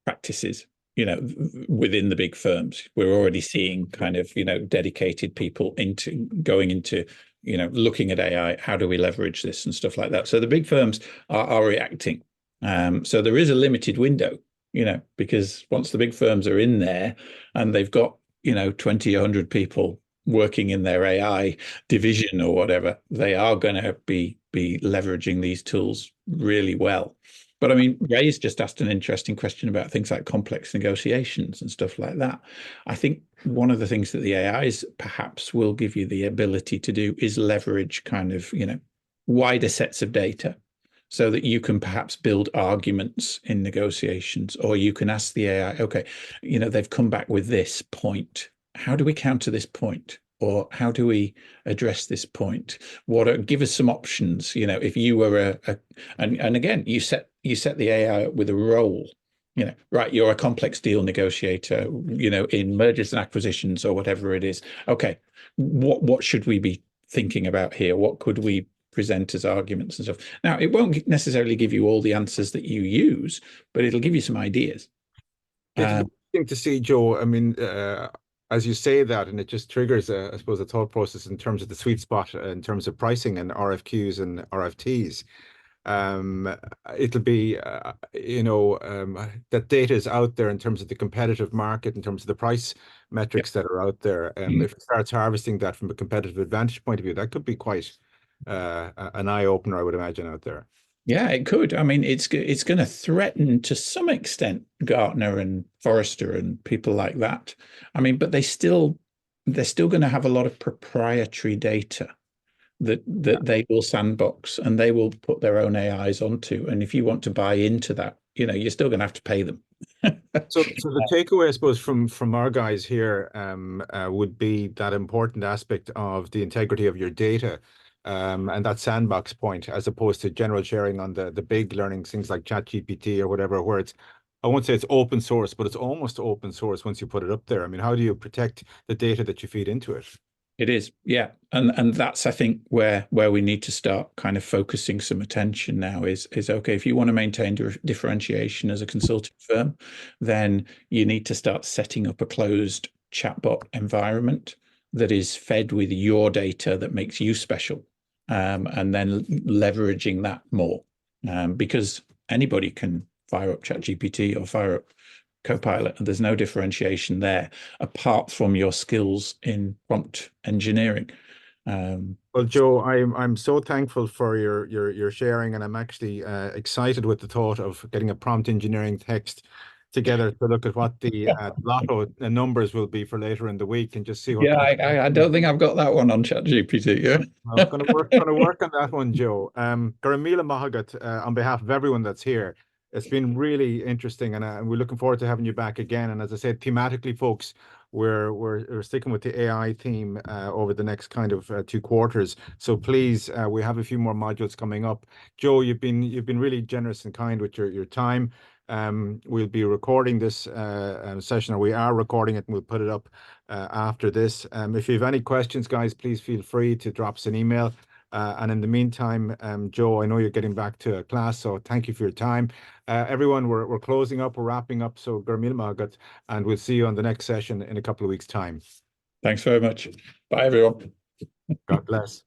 Speaker 2: practices, within the big firms. We're already seeing kind of, dedicated people into going into, looking at AI. How do we leverage this and stuff like that? So the big firms are reacting. So there is a limited window, because once the big firms are in there and they've got, 20, 100 people working in their AI division or whatever, they are going to be leveraging these tools really well. But I mean, Ray's just asked an interesting question about things like complex negotiations and stuff like that. I think one of the things that the AIs perhaps will give you the ability to do is leverage kind of, wider sets of data so that you can perhaps build arguments in negotiations, or you can ask the AI, okay, they've come back with this point. How do we counter this point? Or how do we address this point? Give us some options. If you were and again, you set the AI up with a role. Right, you're a complex deal negotiator. In mergers and acquisitions or whatever it is. Okay, what should we be thinking about here? What could we present as arguments and stuff? Now, it won't necessarily give you all the answers that you use, but it'll give you some ideas.
Speaker 1: It'll be interesting to see, Joe. I mean, as you say that, and it just triggers, I suppose, a thought process in terms of the sweet spot, in terms of pricing and RFQs and RFTs. It'll be, that data is out there in terms of the competitive market, in terms of the price
Speaker 2: Yeah.
Speaker 1: metrics that are out there. If it starts harvesting that from a competitive advantage point of view, that could be quite an eye opener, I would imagine, out there.
Speaker 2: Yeah, it could. I mean, it's going to threaten to some extent Gartner and Forrester and people like that. I mean, but they're still going to have a lot of proprietary data that they will sandbox and they will put their own AIs onto. And if you want to buy into that, you're still going to have to pay them.
Speaker 1: So the takeaway, I suppose, from our guys here would be that important aspect of the integrity of your data, and that sandbox point, as opposed to general sharing on the big learning things like ChatGPT or whatever, where it's, I won't say it's open source, but it's almost open source once you put it up there. I mean, how do you protect the data that you feed into it?
Speaker 2: It is, yeah, and that's, I think, where we need to start kind of focusing some attention now is okay, if you want to maintain differentiation as a consulting firm, then you need to start setting up a closed chatbot environment that is fed with your data that makes you special, and then leveraging that more, because anybody can fire up ChatGPT or fire up Copilot, and there's no differentiation there apart from your skills in prompt engineering.
Speaker 1: Well, Joe, I'm so thankful for your sharing, and I'm actually excited with the thought of getting a prompt engineering text together to look at what the lotto numbers will be for later in the week, and just see what
Speaker 2: Yeah,
Speaker 1: kind
Speaker 2: I don't think I've got that one on ChatGPT. Yeah.
Speaker 1: Well, going to work on that one, Joe. Garamila Mahagat, on behalf of everyone that's here, it's been really interesting, and we're looking forward to having you back again. And as I said, thematically, folks, we're sticking with the AI theme over the next kind of 2 quarters. So please, we have a few more modules coming up. Joe, you've been really generous and kind with your time. We'll be recording this session, or we are recording it, and we'll put it up after this. If you have any questions, guys, please feel free to drop us an email. And in the meantime, Joe, I know you're getting back to class, so thank you for your time. Everyone, we're closing up, we're wrapping up. So Gurmil Magat, and we'll see you on the next session in a couple of weeks' time.
Speaker 2: Thanks very much. Bye, everyone.
Speaker 1: God bless.